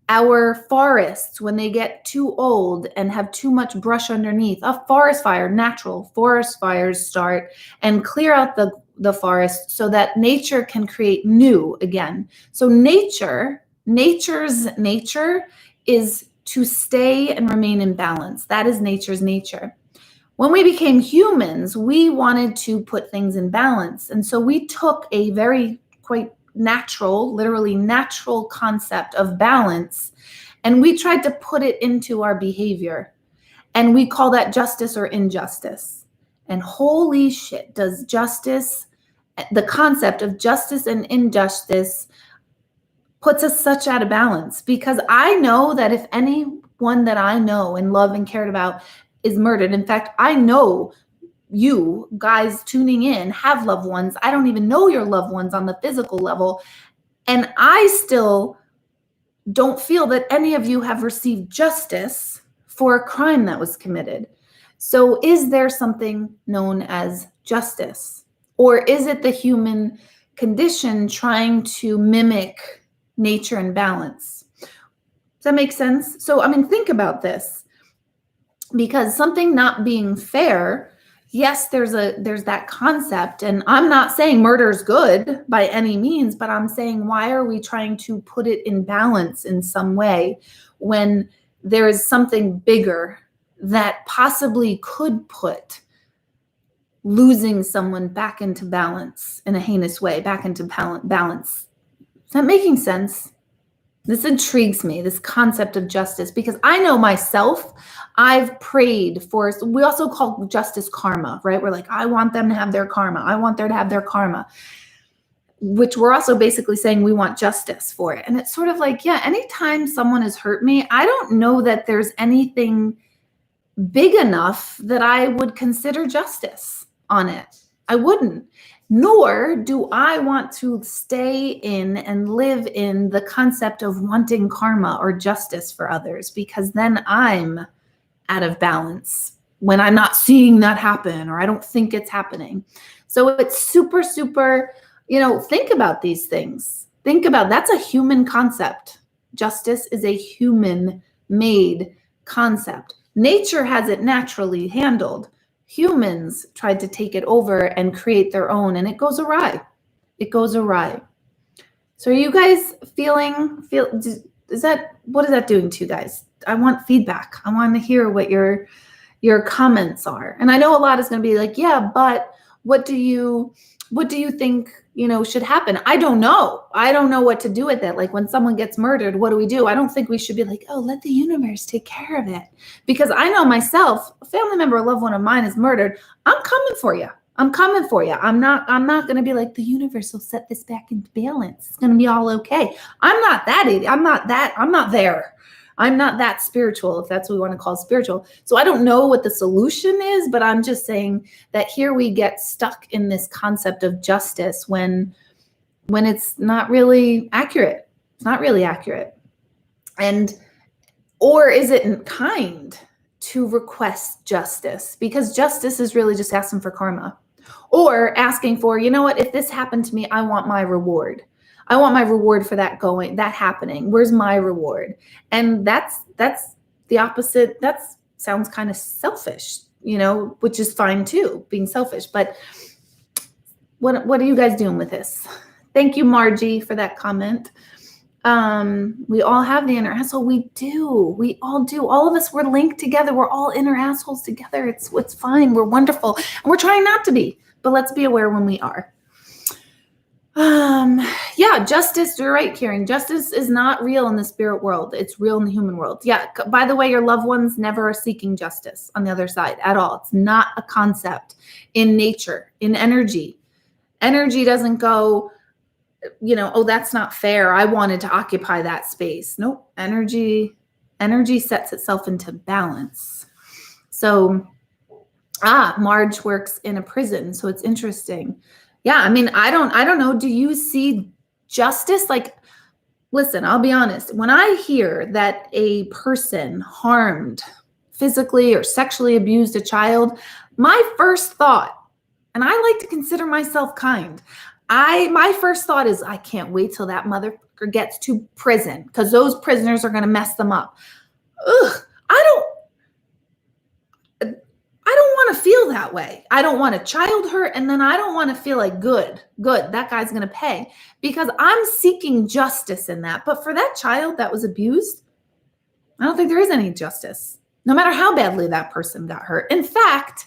Our forests, when they get too old and have too much brush underneath, a forest fire, natural forest fires start and clear out the forest so that nature can create new again. So nature's nature is to stay and remain in balance. That is nature's nature. When we became humans, we wanted to put things in balance. And so we took a very quite natural, literally natural concept of balance, and we tried to put it into our behavior. And we call that justice or injustice. And holy shit, does justice, the concept of justice and injustice puts us such out of balance. Because I know that if anyone that I know and love and cared about is murdered, in fact, I know you guys tuning in have loved ones. I don't even know your loved ones on the physical level. And I still don't feel that any of you have received justice for a crime that was committed. So is there something known as justice? Or is it the human condition trying to mimic nature and balance? Does that make sense? So, I mean, think about this. Because something not being fair, yes, there's that concept. And I'm not saying murder is good by any means, but I'm saying, why are we trying to put it in balance in some way when there is something bigger that possibly could put losing someone back into balance in a heinous way, back into balance? Is that making sense? This intrigues me, this concept of justice, because I know myself, I've prayed for, we also call justice karma, right? We're like, I want them to have their karma. I want them to have their karma, which we're also basically saying we want justice for it. And it's sort of like, yeah, anytime someone has hurt me, I don't know that there's anything big enough that I would consider justice on it. I wouldn't. Nor do I want to stay in and live in the concept of wanting karma or justice for others, because then I'm out of balance when I'm not seeing that happen or I don't think it's happening. So it's super, super, think about these things. Think about, that's a human concept. Justice is a human-made concept. Nature has it naturally handled. Humans tried to take it over and create their own, and it goes awry. It goes awry. So are you guys what is that doing to you guys? I want feedback. I want to hear what your comments are. And I know a lot is going to be like, yeah, but what do you think, should happen? I don't know. I don't know what to do with it. Like when someone gets murdered, what do? I don't think we should be like, oh, let the universe take care of it. Because I know myself, a family member, a loved one of mine is murdered. I'm coming for you. I'm coming for you. I'm not going to be like, the universe will set this back into balance. It's going to be all okay. I'm not that idiot. I'm not there. I'm not that spiritual, if that's what we want to call spiritual. So I don't know what the solution is, but I'm just saying that here we get stuck in this concept of justice when it's not really accurate. It's not really accurate. Or is it kind? to request justice, because justice is really just asking for karma, or asking for, you know what, if this happened to me, I want my reward. I want my reward for that happening. Where's my reward? And that's the opposite. That sounds kind of selfish, which is fine too, being selfish. But what are you guys doing with this? Thank you, Margie, for that comment. We all have the inner asshole. We do. We all do. All of us, we're linked together. We're all inner assholes together. It's fine. We're wonderful. And we're trying not to be, but let's be aware when we are. Yeah, justice, you're right, Karen. Justice is not real in the spirit world. It's real in the human world. Yeah, by the way, your loved ones never are seeking justice on the other side at all. It's not a concept in nature, in energy. Energy doesn't go, oh, that's not fair. I wanted to occupy that space. Nope. Energy sets itself into balance. So, Marge works in a prison, so it's interesting. Yeah, I mean, I don't know. Do you see justice? Like, listen, I'll be honest. When I hear that a person harmed physically or sexually abused a child, my first thought, and I like to consider myself kind, my first thought is, I can't wait till that motherfucker gets to prison, because those prisoners are going to mess them up. Ugh, I don't want to feel that way. I don't want a child hurt, and then I don't want to feel like good, that guy's going to pay, because I'm seeking justice in that. But for that child that was abused, I don't think there is any justice, no matter how badly that person got hurt. In fact,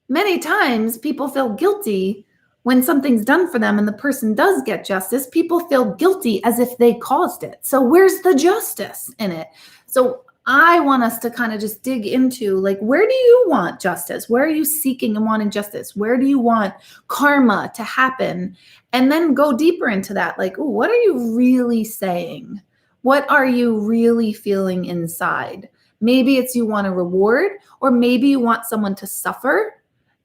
many times people feel guilty when something's done for them and the person does get justice. People feel guilty as if they caused it. So where's the justice in it? So I want us to kind of just dig into, like, where do you want justice? Where are you seeking and wanting justice? Where do you want karma to happen? And then go deeper into that. Like, ooh, what are you really saying? What are you really feeling inside? Maybe it's you want a reward, or maybe you want someone to suffer.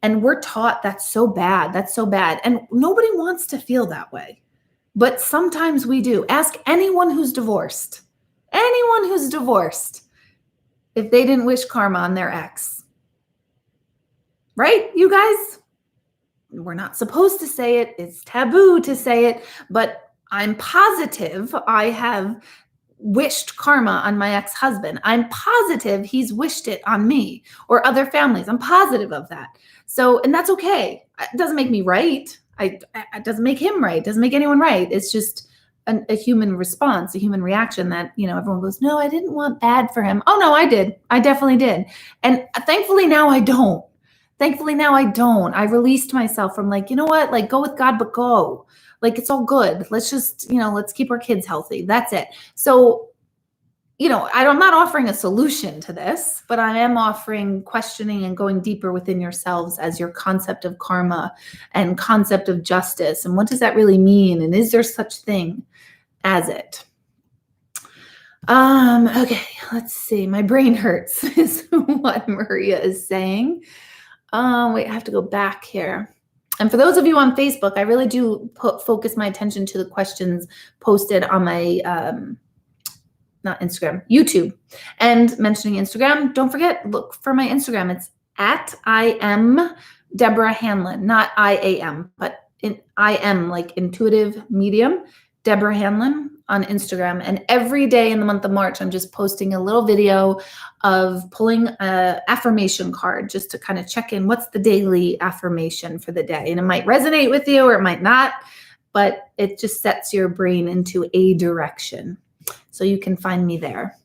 And we're taught that's so bad. That's so bad. And nobody wants to feel that way. But sometimes we do. Ask anyone who's divorced. Anyone who's divorced, if they didn't wish karma on their ex. Right, you guys? We're not supposed to say it. It's taboo to say it. But I'm positive I have wished karma on my ex-husband. I'm positive he's wished it on me or other families. I'm positive of that. So, and that's okay. It doesn't make me right. It doesn't make him right. It doesn't make anyone right. It's just a human response, a human reaction that, everyone goes, no, I didn't want bad for him. Oh no, I did. I definitely did. And thankfully now I don't. I released myself from, like, you know what, like, go with God, but go. Like, it's all good. Let's just, let's keep our kids healthy. That's it. So, I'm not offering a solution to this, but I am offering questioning and going deeper within yourselves as your concept of karma and concept of justice. And what does that really mean? And is there such thing as it? Okay, let's see. My brain hurts is what Maria is saying. Wait, I have to go back here. And for those of you on Facebook, I really do focus my attention to the questions posted on my, not Instagram, YouTube. And mentioning Instagram, don't forget, look for my Instagram. It's at I am Deborah Hanlon, not IAM, but I am, like intuitive medium, Deborah Hanlon on Instagram. And every day in the month of March, I'm just posting a little video of pulling an affirmation card just to kind of check in. What's the daily affirmation for the day? And it might resonate with you or it might not, but it just sets your brain into a direction. So you can find me there.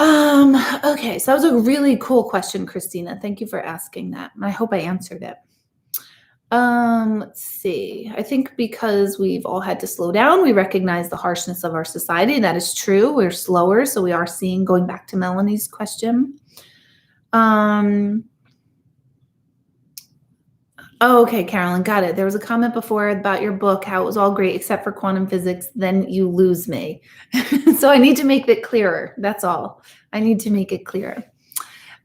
Okay, so that was a really cool question, Christina. Thank you for asking that. I hope I answered it. Let's see. I think because we've all had to slow down, we recognize the harshness of our society. That is true. We're slower, so we are seeing, going back to Melanie's question. Oh, okay, Carolyn, got it. There was a comment before about your book, how it was all great except for quantum physics, then you lose me. So I need to make it clearer. That's all. I need to make it clearer.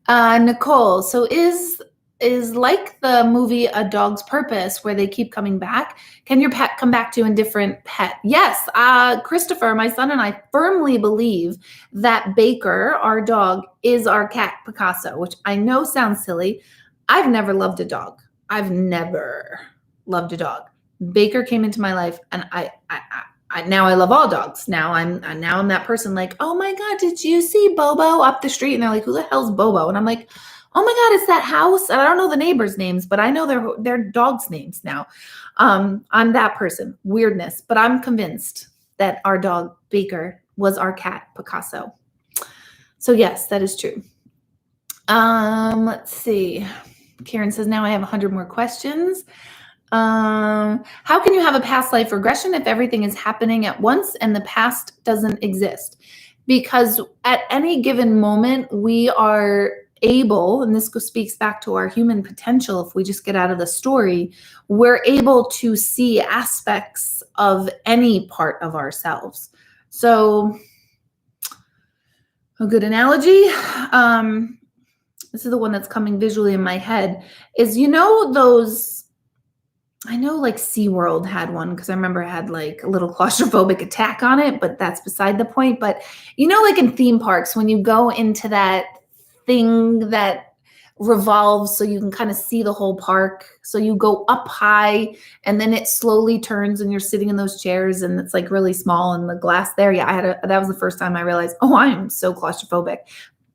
Nicole, so is is like the movie A Dog's Purpose, where they keep coming back. Can your pet come back to you in different pet? Yes. Christopher, my son, and I firmly believe that Baker, our dog, is our cat Picasso, which I know sounds silly. I've never loved a dog. I've never loved a dog. Baker came into my life, and I now I love all dogs. Now I'm that person like, oh my God, did you see Bobo up the street? And they're like, who the hell's Bobo? And I'm like, oh my God, it's that house. And I don't know the neighbors' names, but I know their dogs' names now. I'm that person. Weirdness, but I'm convinced that our dog Baker was our cat Picasso. So yes, that is true. Let's see. Karen says, now I have 100 more questions. How can you have a past life regression if everything is happening at once and the past doesn't exist? Because at any given moment, we are able, and this speaks back to our human potential, if we just get out of the story, we're able to see aspects of any part of ourselves. So a good analogy, this is the one that's coming visually in my head, is, you know, those, I know like SeaWorld had one because I remember it had like a little claustrophobic attack on it, but that's beside the point. But you know, like in theme parks, when you go into that thing that revolves so you can kind of see the whole park. So you go up high and then it slowly turns and you're sitting in those chairs and it's like really small and the glass there. Yeah, that was the first time I realized, oh, I'm so claustrophobic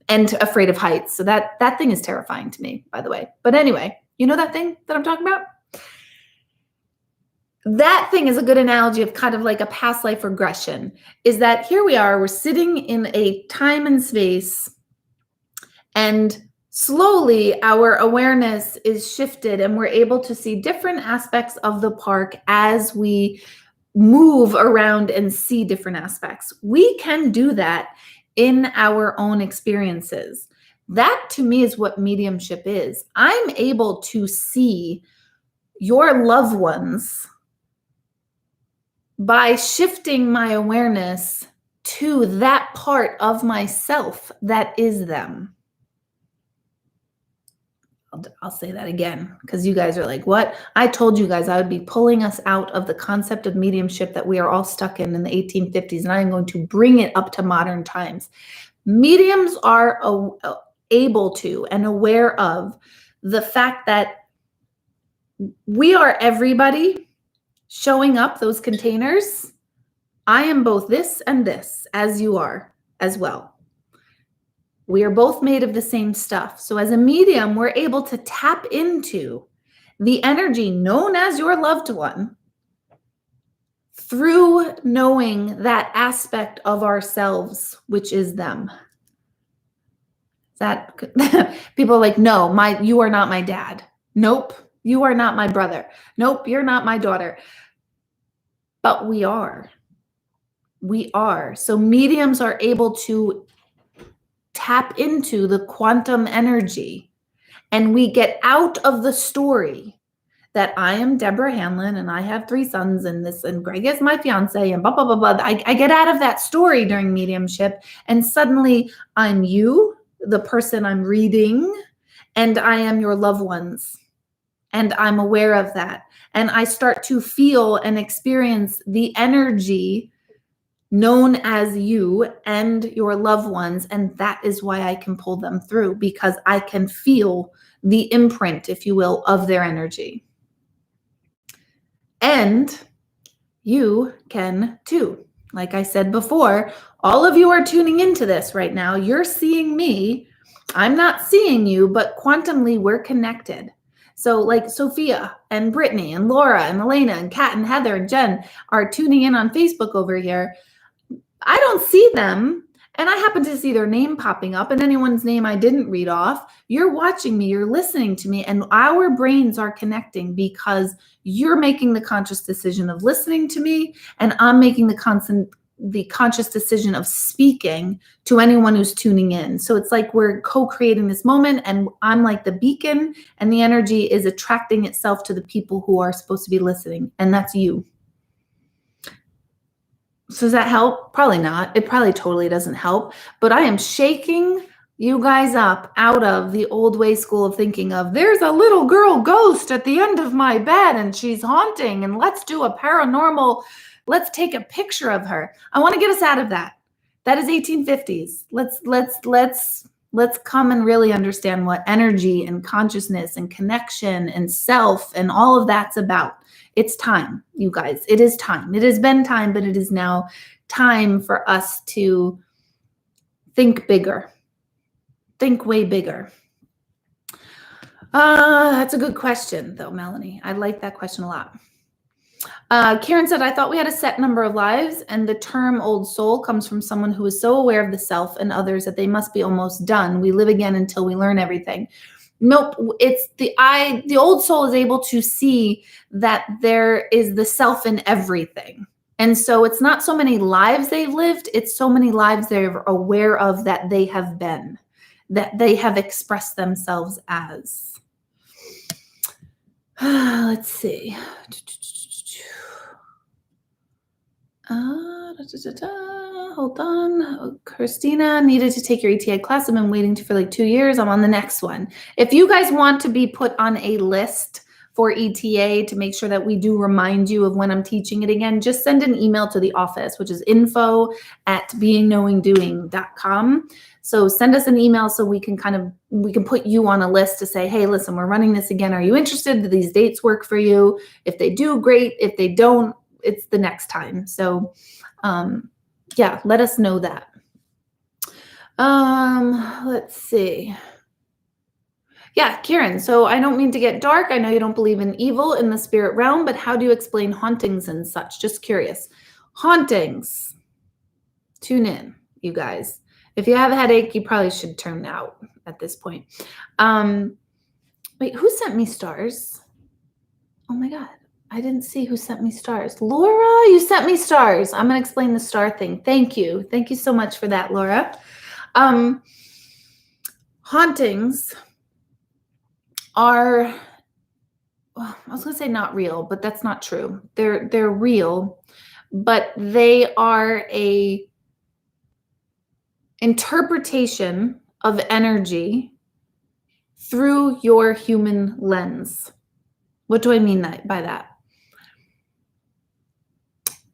and afraid of heights. So that thing is terrifying to me, by the way. But anyway, you know that thing that I'm talking about? That thing is a good analogy of kind of like a past life regression, is that here we are, we're sitting in a time and space, and slowly our awareness is shifted and we're able to see different aspects of the park as we move around and see different aspects. We can do that in our own experiences. That to me is what mediumship is. I'm able to see your loved ones by shifting my awareness to that part of myself that is them. I'll say that again because you guys are like, what? I told you guys I would be pulling us out of the concept of mediumship that we are all stuck in the 1850s, and I'm going to bring it up to modern times. Mediums are able to and aware of the fact that we are everybody showing up those containers. I am both this and this, as you are as well. We are both made of the same stuff. So as a medium, we're able to tap into the energy known as your loved one through knowing that aspect of ourselves, which is them. That people are like, no, you are not my dad. Nope, you are not my brother. Nope, you're not my daughter. But we are. We are. So mediums are able to tap into the quantum energy, and we get out of the story that I am Deborah Hanlon and I have 3 sons and Greg is my fiance and blah, blah, blah, blah. I get out of that story during mediumship, and suddenly I'm you, the person I'm reading, and I am your loved ones. And I'm aware of that. And I start to feel and experience the energy known as you and your loved ones. And that is why I can pull them through, because I can feel the imprint, if you will, of their energy. And you can too. Like I said before, all of you are tuning into this right now. You're seeing me. I'm not seeing you, but quantumly we're connected. So like Sophia and Brittany and Laura and Elena and Kat and Heather and Jen are tuning in on Facebook over here. I don't see them, and I happen to see their name popping up, and anyone's name I didn't read off. You're watching me, you're listening to me, and our brains are connecting because you're making the conscious decision of listening to me, and I'm making the conscious decision of speaking to anyone who's tuning in. So it's like we're co-creating this moment, and I'm like the beacon, and the energy is attracting itself to the people who are supposed to be listening, and that's you. So does that help? Probably not. It probably totally doesn't help, but I am shaking you guys up out of the old way school of thinking of there's a little girl ghost at the end of my bed and she's haunting and let's do a paranormal, let's take a picture of her. I want to get us out of that. That is 1850s. Let's come and really understand what energy and consciousness and connection and self and all of that's about. It's time, you guys. It is time. It has been time, but it is now time for us to think bigger. Think way bigger. That's a good question, though, Melanie. I like that question a lot. Karen said, I thought we had a set number of lives, and the term old soul comes from someone who is so aware of the self and others that they must be almost done. We live again until we learn everything. Nope, it's the old soul is able to see that there is the self in everything. And so it's not so many lives they've lived, it's so many lives they're aware of that they have been, that they have expressed themselves as. Let's see. Hold on. Christina, needed to take your ETA class. I've been waiting for like 2 years. I'm on the next one. If you guys want to be put on a list for ETA to make sure that we do remind you of when I'm teaching it again, just send an email to the office, which is info@beingknowingdoing.com. So send us an email so we can put you on a list to say, hey, listen, we're running this again. Are you interested? Do these dates work for you? If they do, great. If they don't, it's the next time. So yeah, let us know that. Let's see. Yeah, Kieran, so I don't mean to get dark. I know you don't believe in evil in the spirit realm, but how do you explain hauntings and such? Just curious. Hauntings. Tune in, you guys. If you have a headache, you probably should turn out at this point. Wait, who sent me stars? Oh my God. I didn't see who sent me stars. Laura, you sent me stars. I'm going to explain the star thing. Thank you. Thank you so much for that, Laura. Hauntings are, well, I was going to say not real, but that's not true. They're real, but they are a interpretation of energy through your human lens. What do I mean by that?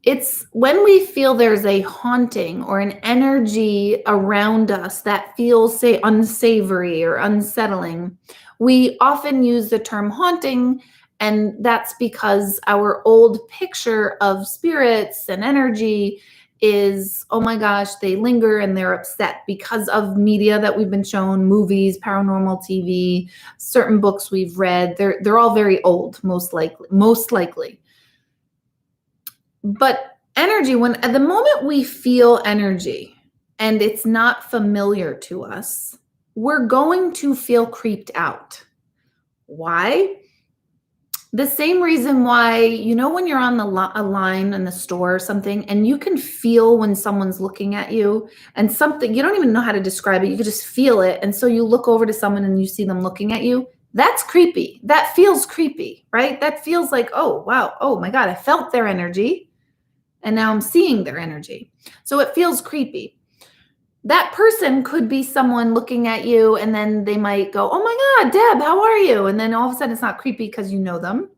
It's when we feel there's a haunting or an energy around us that feels, say, unsavory or unsettling, we often use the term haunting, and that's because our old picture of spirits and energy is, oh my gosh, they linger and they're upset because of media that we've been shown, movies, paranormal TV, certain books we've read. They're all very old, most likely. But energy, when at the moment we feel energy and it's not familiar to us, we're going to feel creeped out. Why? The same reason why, you know, when you're on a line in the store or something and you can feel when someone's looking at you and something, you don't even know how to describe it. You can just feel it. And so you look over to someone and you see them looking at you. That's creepy. That feels creepy, right? That feels like, oh, wow. Oh my God, I felt their energy. And now I'm seeing their energy. So it feels creepy. That person could be someone looking at you and then they might go, oh my God, Deb, how are you? And then all of a sudden it's not creepy because you know them.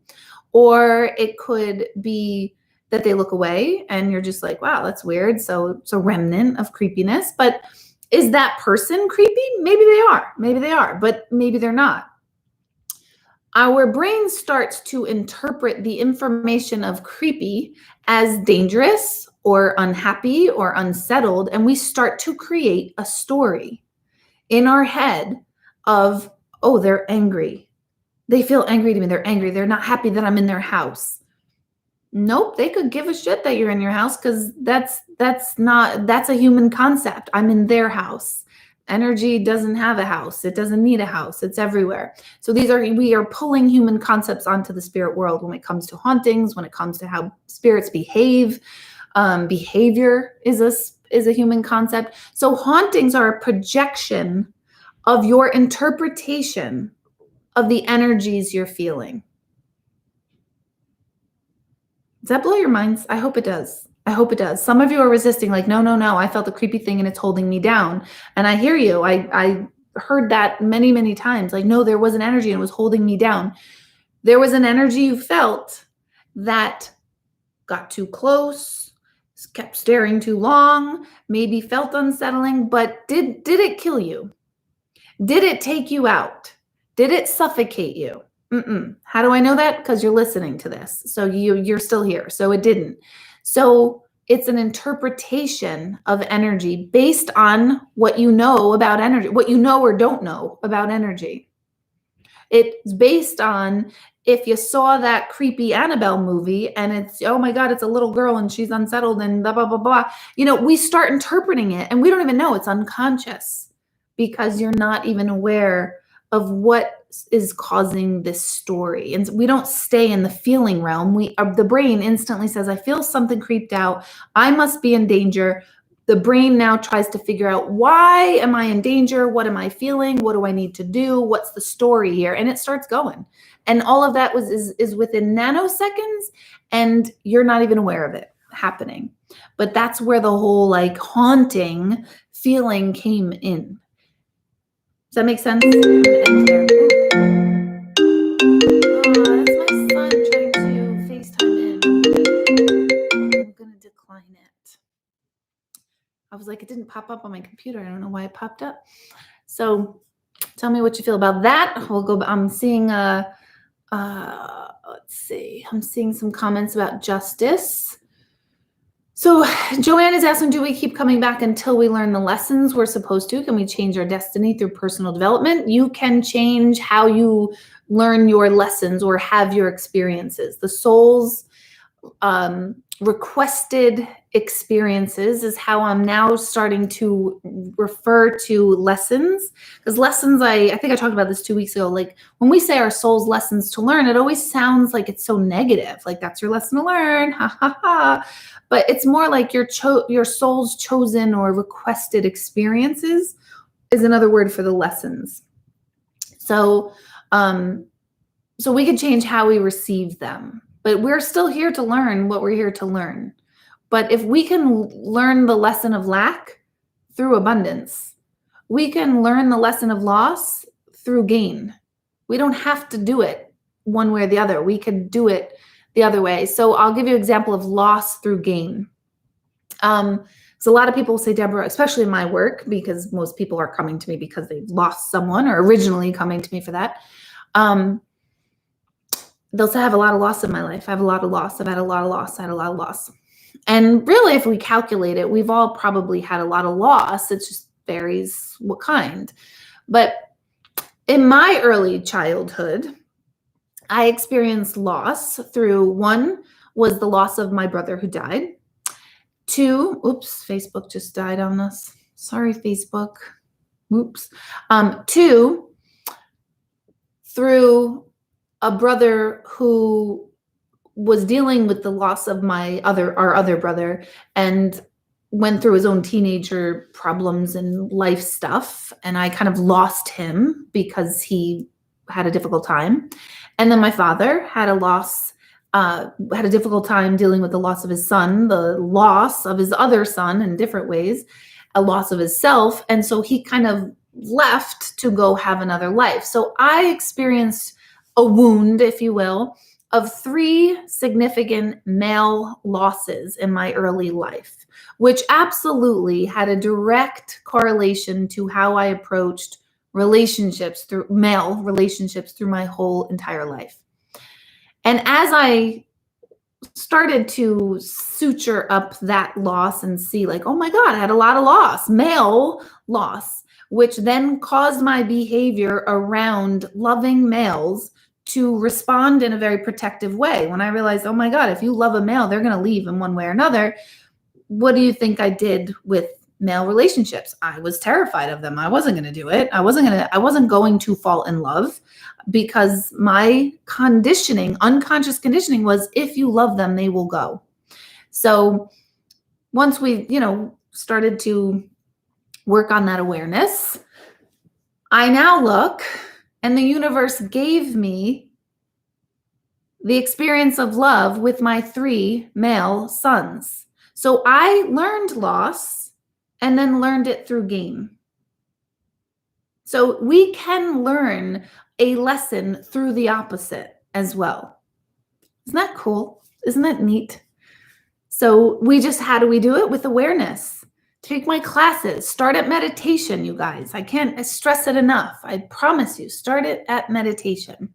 Or it could be that they look away and you're just like, wow, that's weird. So it's a remnant of creepiness. But is that person creepy? Maybe they are, but maybe they're not. Our brain starts to interpret the information of creepy as dangerous or unhappy or unsettled, and we start to create a story in our head of, oh, they're angry. They feel angry to me. They're angry. They're not happy that I'm in their house. Nope, they could give a shit that you're in your house because that's a human concept. I'm in their house. Energy doesn't have a house. It doesn't need a house. It's everywhere. So we are pulling human concepts onto the spirit world when it comes to hauntings, when it comes to how spirits behave. Behavior is a human concept. So hauntings are a projection of your interpretation of the energies you're feeling. Does that blow your minds? I hope it does. I hope it does. Some of you are resisting, like, no, no, no, I felt a creepy thing and it's holding me down. And I hear you. I heard that many, many times. Like, no, there was an energy and it was holding me down. There was an energy you felt that got too close, kept staring too long, maybe felt unsettling, but did it kill you? Did it take you out? Did it suffocate you? How do I know that? Because you're listening to this. So you're still here. So it didn't. So it's an interpretation of energy based on what you know about energy, what you know or don't know about energy. It's based on if you saw that creepy Annabelle movie and it's, oh my God, it's a little girl and she's unsettled and blah, blah, blah, blah. We start interpreting it and we don't even know it's unconscious because you're not even aware of what is causing this story. And we don't stay in the feeling realm. The brain instantly says, I feel something creeped out. I must be in danger. The brain now tries to figure out, why am I in danger? What am I feeling? What do I need to do? What's the story here? And it starts going. And all of that is within nanoseconds, and you're not even aware of it happening. But that's where the whole like haunting feeling came in. Does that make sense? That's my son trying to FaceTime in. I'm going to decline it. I was like, it didn't pop up on my computer. I don't know why it popped up. So tell me what you feel about that. We'll go. I'm seeing let's see. I'm seeing some comments about justice. So Joanne is asking, do we keep coming back until we learn the lessons we're supposed to? Can we change our destiny through personal development? You can change how you learn your lessons or have your experiences. The soul's requested experiences is how I'm now starting to refer to lessons, because lessons, I think I talked about this 2 weeks ago. Like when we say our soul's lessons to learn, it always sounds like it's so negative, like that's your lesson to learn, ha ha ha. But it's more like your soul's chosen or requested experiences is another word for the lessons. So so we could change how we receive them. But we're still here to learn what we're here to learn. But if we can learn the lesson of lack through abundance, we can learn the lesson of loss through gain. We don't have to do it one way or the other. We could do it the other way. So I'll give you an example of loss through gain. So a lot of people say, Deborah, especially in my work, because most people are coming to me because they've lost someone or originally coming to me for that. They'll say, I have a lot of loss in my life. I have a lot of loss. I've had a lot of loss. I had a lot of loss. And really, if we calculate it, we've all probably had a lot of loss. It just varies what kind. But in my early childhood, I experienced loss through, one was the loss of my brother who died. Two, oops, Facebook just died on us. Sorry, Facebook. Oops. Two, through a brother who was dealing with the loss of our other brother and went through his own teenager problems and life stuff. And I kind of lost him because he had a difficult time. And then my father had had a difficult time dealing with the loss of his son, the loss of his other son in different ways, a loss of his self. And so he kind of left to go have another life. So I experienced a wound, if you will, of 3 significant male losses in my early life, which absolutely had a direct correlation to how I approached male relationships through my whole entire life. And as I started to suture up that loss and see like, oh my God, I had a lot of loss, male loss, which then caused my behavior around loving males to respond in a very protective way. When I realized, oh my God, if you love a male, they're going to leave in one way or another. What do you think I did with male relationships? I was terrified of them. I wasn't going to do it. I wasn't going to fall in love because my conditioning, unconscious conditioning was, if you love them, they will go. So once we, started to work on that awareness, I now look, and the universe gave me the experience of love with my 3 male sons. So I learned loss and then learned it through gain. So we can learn a lesson through the opposite as well. Isn't that cool? Isn't that neat? So how do we do it? With awareness. Take my classes, start at meditation, you guys. I can't stress it enough. I promise you, start it at meditation.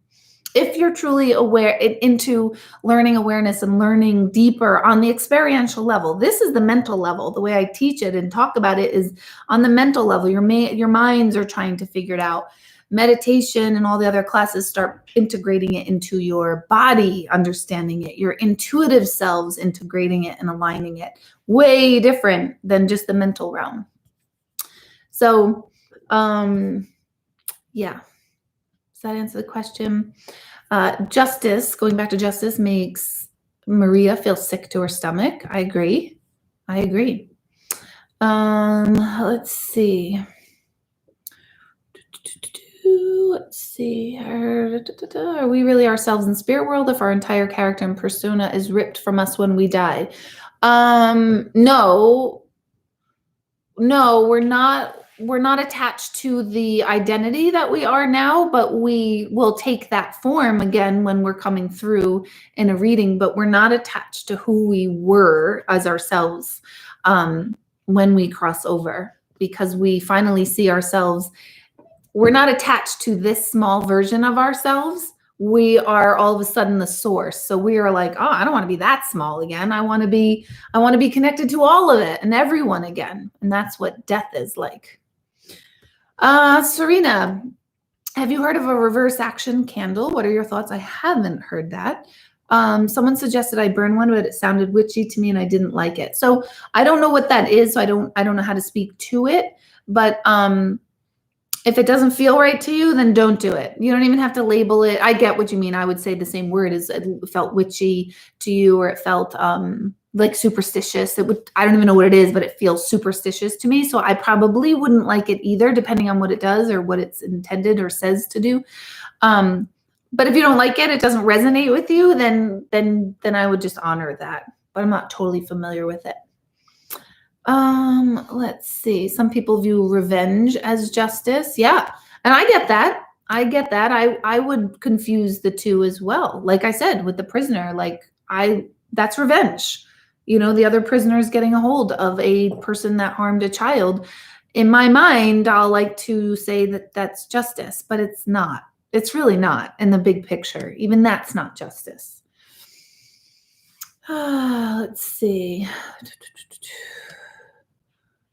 If you're truly aware into learning awareness and learning deeper on the experiential level, this is the mental level. The way I teach it and talk about it is on the mental level. Your minds are trying to figure it out. Meditation and all the other classes start integrating it into your body, understanding it, your intuitive selves, integrating it and aligning it. Way different than just the mental realm. So, yeah. Does that answer the question? Justice, going back to justice, makes Maria feel sick to her stomach. I agree. Let's see. Are we really ourselves in spirit world if our entire character and persona is ripped from us when we die? No, we're not attached to the identity that we are now, but we will take that form again when we're coming through in a reading, but we're not attached to who we were as ourselves when we cross over, because we finally see ourselves. We're not attached to this small version of ourselves. We are all of a sudden the source. So we are like, oh, I don't want to be that small again. I want to be connected to all of it and everyone again. And that's what death is like. Serena, have you heard of a reverse action candle? What are your thoughts? I haven't heard that. Someone suggested I burn one, but it sounded witchy to me and I didn't like it. So I don't know what that is. So I don't know how to speak to it, but, if it doesn't feel right to you, then don't do it. You don't even have to label it. I get what you mean. I would say the same word as it felt witchy to you, or it felt like superstitious. I don't even know what it is, but it feels superstitious to me. So I probably wouldn't like it either, depending on what it does or what it's intended or says to do. But if you don't like it, it doesn't resonate with you, then I would just honor that. But I'm not totally familiar with it. Let's see. Some people view revenge as justice. Yeah. And I get that. I would confuse the two as well. Like I said, with the prisoner, that's revenge. The other prisoner is getting a hold of a person that harmed a child. In my mind, I'll like to say that that's justice, but it's not. It's really not in the big picture. Even that's not justice. Let's see.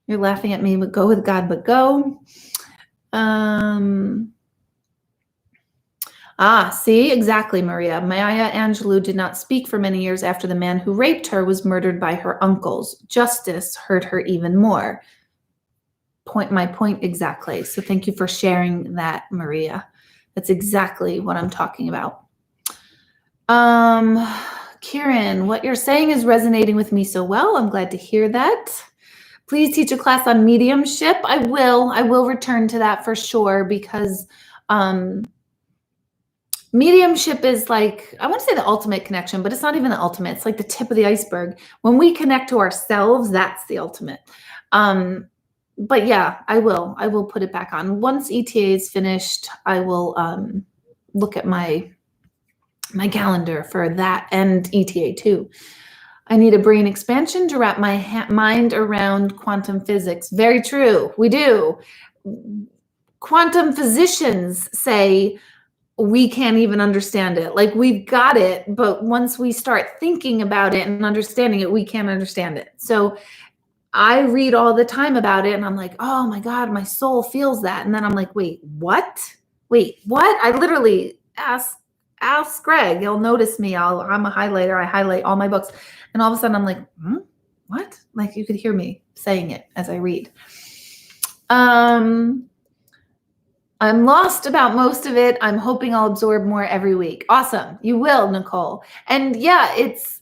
You're laughing at me, but go with God, but go. See, exactly, Maria. Maya Angelou did not speak for many years after the man who raped her was murdered by her uncles. Justice hurt her even more. My point exactly. So thank you for sharing that, Maria. That's exactly what I'm talking about. Kieran, what you're saying is resonating with me so well. I'm glad to hear that. Please teach a class on mediumship. I will return to that for sure, because mediumship is like, I want to say the ultimate connection, but it's not even the ultimate. It's like the tip of the iceberg. When we connect to ourselves, that's the ultimate. But yeah, I will put it back on. Once ETA is finished, I will look at my calendar for that and ETA too. I need a brain expansion to wrap my mind around quantum physics. Very true. We do. Quantum physicians say we can't even understand it. Like, we've got it, but once we start thinking about it and understanding it, we can't understand it. So I read all the time about it and I'm like, oh my God, my soul feels that. And then I'm like, wait, what? I literally ask Greg. He'll notice me. I'm a highlighter. I highlight all my books. And all of a sudden I'm like, what? Like, you could hear me saying it as I read. I'm lost about most of it. I'm hoping I'll absorb more every week. Awesome. You will, Nicole. And yeah, it's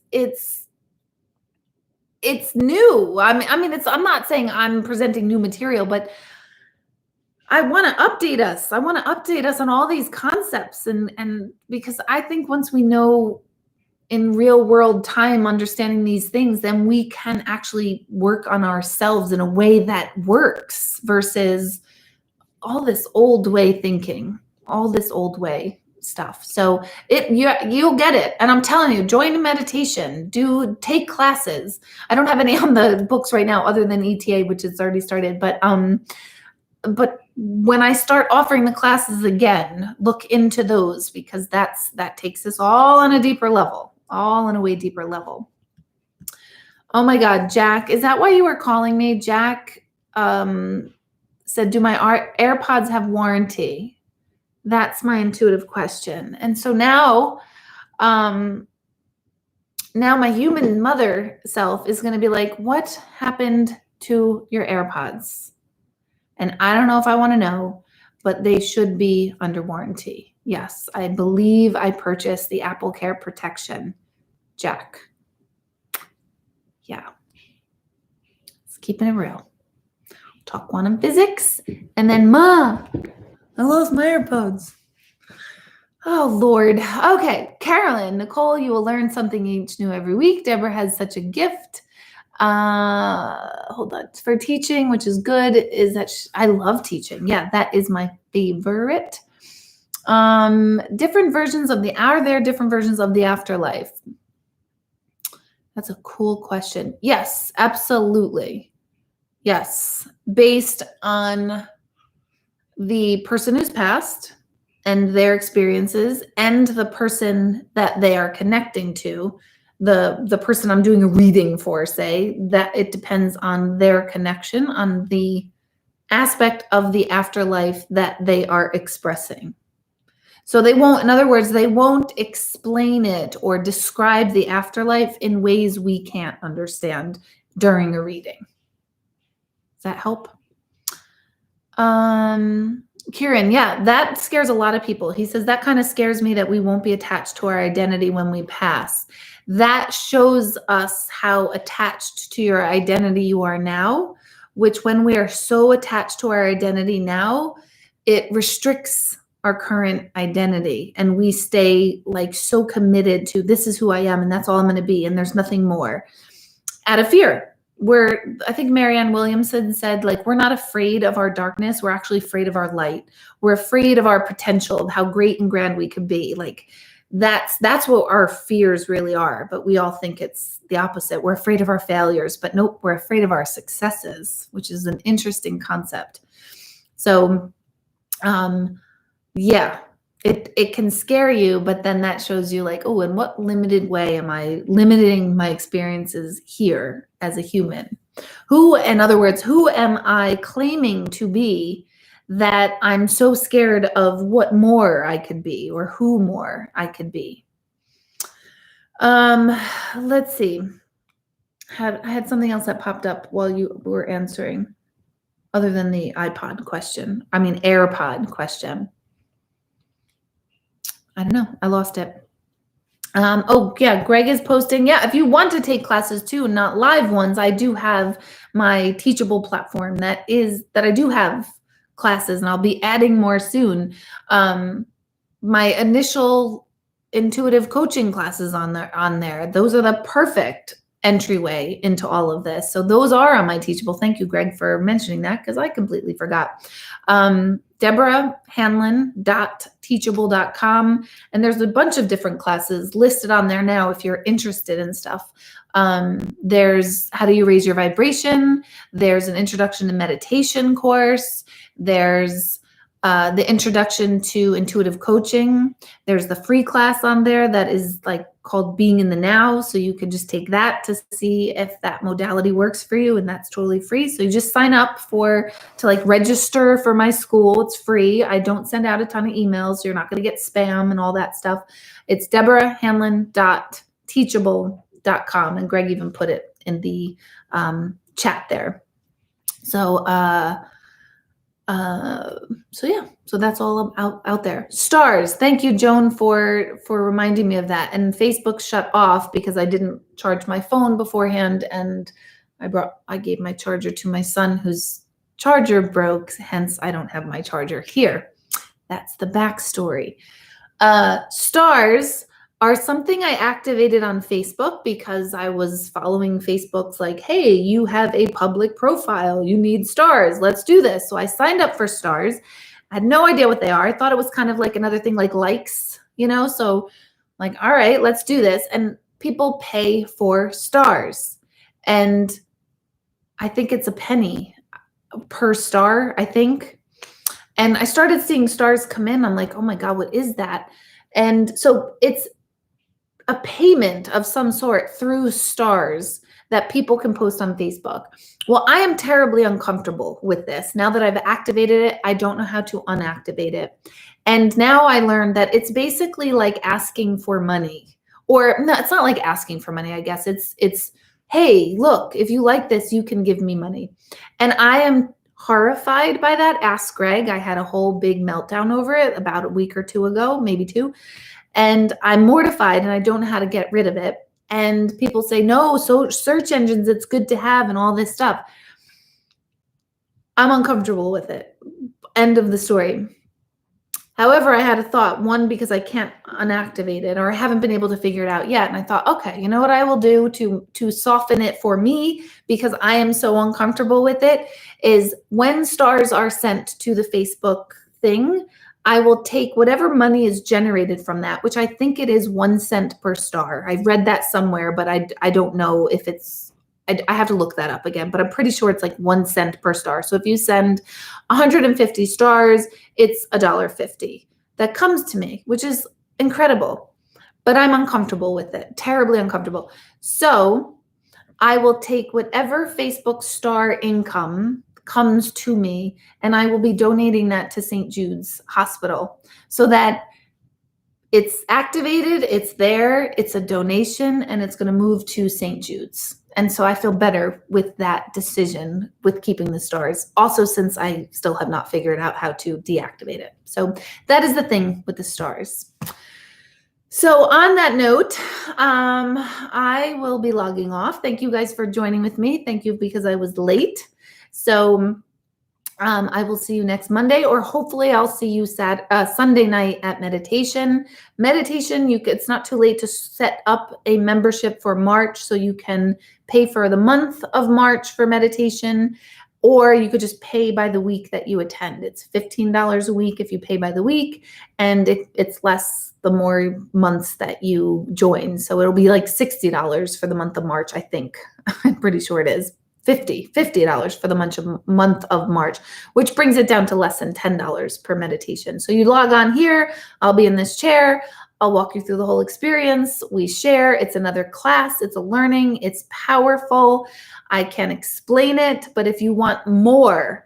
new. I mean, I'm not saying I'm presenting new material, but I want to update us. I want to update us on all these concepts. And because I think once we know in real world time understanding these things, then we can actually work on ourselves in a way that works versus all this old way thinking, all this old way stuff. So you'll get it. And I'm telling you, join a meditation, take classes. I don't have any on the books right now other than ETA, which has already started. But when I start offering the classes again, look into those, because that takes us all on a deeper level, all on a way deeper level. Oh my God, Jack, is that why you were calling me? Jack said, do my AirPods have warranty? That's my intuitive question. And so now my human mother self is going to be like, what happened to your AirPods? And I don't know if I want to know, but they should be under warranty. Yes, I believe I purchased the Apple Care Protection, Jack. Yeah. It's keeping it real. Talk quantum physics. And then, Ma, I lost my AirPods. Oh, Lord. Okay. Carolyn, Nicole, you will learn something each new every week. Deborah has such a gift. Hold on. For teaching, which is good, is that I love teaching. Yeah, that is my favorite. Different versions of different versions of the afterlife? That's a cool question. Yes, absolutely. Yes. Based on the person who's passed and their experiences and the person that they are connecting to, the person I'm doing a reading for, say, that it depends on their connection, on the aspect of the afterlife that they are expressing. So they won't, in other words, they won't explain it or describe the afterlife in ways we can't understand during a reading. Does that help? Kieran, yeah, that scares a lot of people. He says, that kind of scares me that we won't be attached to our identity when we pass. That shows us how attached to your identity you are now, which when we are so attached to our identity now, it restricts our current identity. And we stay like so committed to, this is who I am and that's all I'm going to be. And there's nothing more, out of fear. I think Marianne Williamson said, like, we're not afraid of our darkness. We're actually afraid of our light. We're afraid of our potential, of how great and grand we could be. Like, that's what our fears really are. But we all think it's the opposite. We're afraid of our failures, but nope, we're afraid of our successes, which is an interesting concept. So, yeah, it can scare you, but then that shows you like, oh, in what limited way am I limiting my experiences here as a human? In other words, who am I claiming to be that I'm so scared of what more I could be or who more I could be? Let's see. I had something else that popped up while you were answering, other than the AirPod question. I don't know. I lost it. Oh, yeah. Greg is posting. Yeah. If you want to take classes too, not live ones, I do have my Teachable platform that I do have classes, and I'll be adding more soon. My initial intuitive coaching classes on there. Those are the perfect entryway into all of this. So those are on my Teachable. Thank you, Greg, for mentioning that, because I completely forgot. Deborah, Hanlon.teachable.com. And there's a bunch of different classes listed on there now if you're interested in stuff. There's How Do You Raise Your Vibration? There's an Introduction to Meditation course. There's the Introduction to Intuitive Coaching. There's the free class on there that is like called Being in the Now. So you can just take that to see if that modality works for you, and that's totally free. So you just sign up to like register for my school. It's free. I don't send out a ton of emails, so you're not going to get spam and all that stuff. It's deborahhanlon.teachable.com, and Greg even put it in the chat there. So yeah, so that's all out there. Stars. Thank you, Joan, for reminding me of that. And Facebook shut off because I didn't charge my phone beforehand, and I gave my charger to my son whose charger broke. Hence, I don't have my charger here. That's the backstory. Stars are something I activated on Facebook because I was following Facebook's like, hey, you have a public profile. You need stars. Let's do this. So I signed up for stars. I had no idea what they are. I thought it was kind of like another thing like likes, so like, all right, let's do this. And people pay for stars. And I think it's a penny per star, I think. And I started seeing stars come in. I'm like, oh my God, what is that? And so it's a payment of some sort through stars that people can post on Facebook. Well, I am terribly uncomfortable with this. Now that I've activated it, I don't know how to unactivate it. And now I learned that it's basically like asking for money. Or no, it's not like asking for money, I guess. It's hey, look, if you like this, you can give me money. And I am horrified by that. Ask Greg. I had a whole big meltdown over it about a week or two ago, maybe 2. And I'm mortified and I don't know how to get rid of it. And people say, no, so search engines, it's good to have and all this stuff. I'm uncomfortable with it. End of the story. However, I had a thought, one, because I can't unactivate it or I haven't been able to figure it out yet. And I thought, okay, you know what I will do to soften it for me, because I am so uncomfortable with it, is when stars are sent to the Facebook thing, I will take whatever money is generated from that, which I think it is 1 cent per star. I've read that somewhere, but I don't know if it's, I have to look that up again, but I'm pretty sure it's like 1 cent per star. So if you send 150 stars, it's $1.50 that comes to me, which is incredible, but I'm uncomfortable with it, terribly uncomfortable. So I will take whatever Facebook star income comes to me, and I will be donating that to St. Jude's Hospital so that it's activated, it's there, it's a donation, and it's going to move to St. Jude's. And so I feel better with that decision with keeping the stars. Also, since I still have not figured out how to deactivate it. So that is the thing with the stars. So on that note, I will be logging off. Thank you guys for joining with me. Thank you, because I was late. So I will see you next Monday, or hopefully I'll see you Sunday night at meditation. Meditation, it's not too late to set up a membership for March, so you can pay for the month of March for meditation, or you could just pay by the week that you attend. It's $15 a week if you pay by the week, and it's less the more months that you join. So it'll be like $60 for the month of March, I think. I'm pretty sure it is. $50 for the month of March, which brings it down to less than $10 per meditation. So you log on here, I'll be in this chair, I'll walk you through the whole experience. We share, it's another class, it's a learning, it's powerful. I can explain it, but if you want more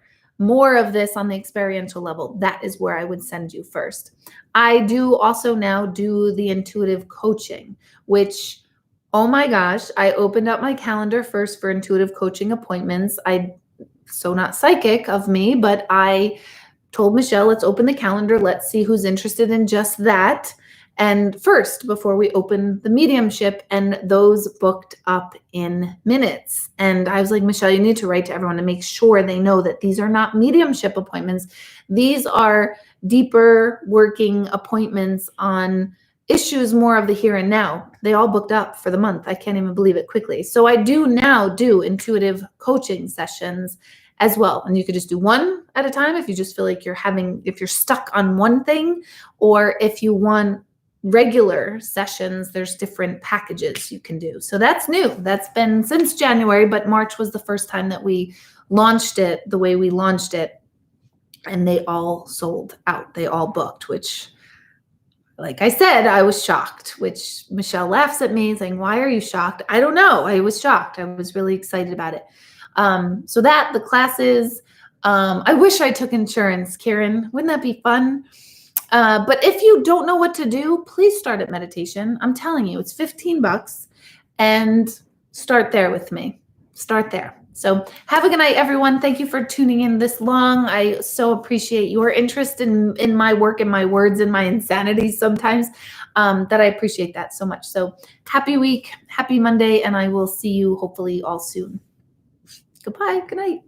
of this on the experiential level, that is where I would send you first. I do also now do the intuitive coaching, which, oh my gosh, I opened up my calendar first for intuitive coaching appointments. So not psychic of me, but I told Michelle, let's open the calendar. Let's see who's interested in just that. And first, before we open the mediumship, and those booked up in minutes. And I was like, Michelle, you need to write to everyone to make sure they know that these are not mediumship appointments. These are deeper working appointments on issues more of the here and now. They all booked up for the month. I can't even believe it quickly. So I do now do intuitive coaching sessions as well. And you could just do one at a time if you just feel like if you're stuck on one thing, or if you want regular sessions, there's different packages you can do. So that's new. That's been since January, but March was the first time that we launched it the way we launched it. And they all sold out. They all booked, which, like I said, I was shocked, which Michelle laughs at me saying, why are you shocked? I don't know. I was shocked. I was really excited about it. So the classes, I wish I took insurance, Karen. Wouldn't that be fun? But if you don't know what to do, please start at meditation. I'm telling you, it's $15 and start there with me. Start there. So have a good night, everyone. Thank you for tuning in this long. I so appreciate your interest in my work and my words and my insanity sometimes, that I appreciate that so much. So happy week, happy Monday, and I will see you hopefully all soon. Goodbye. Good night.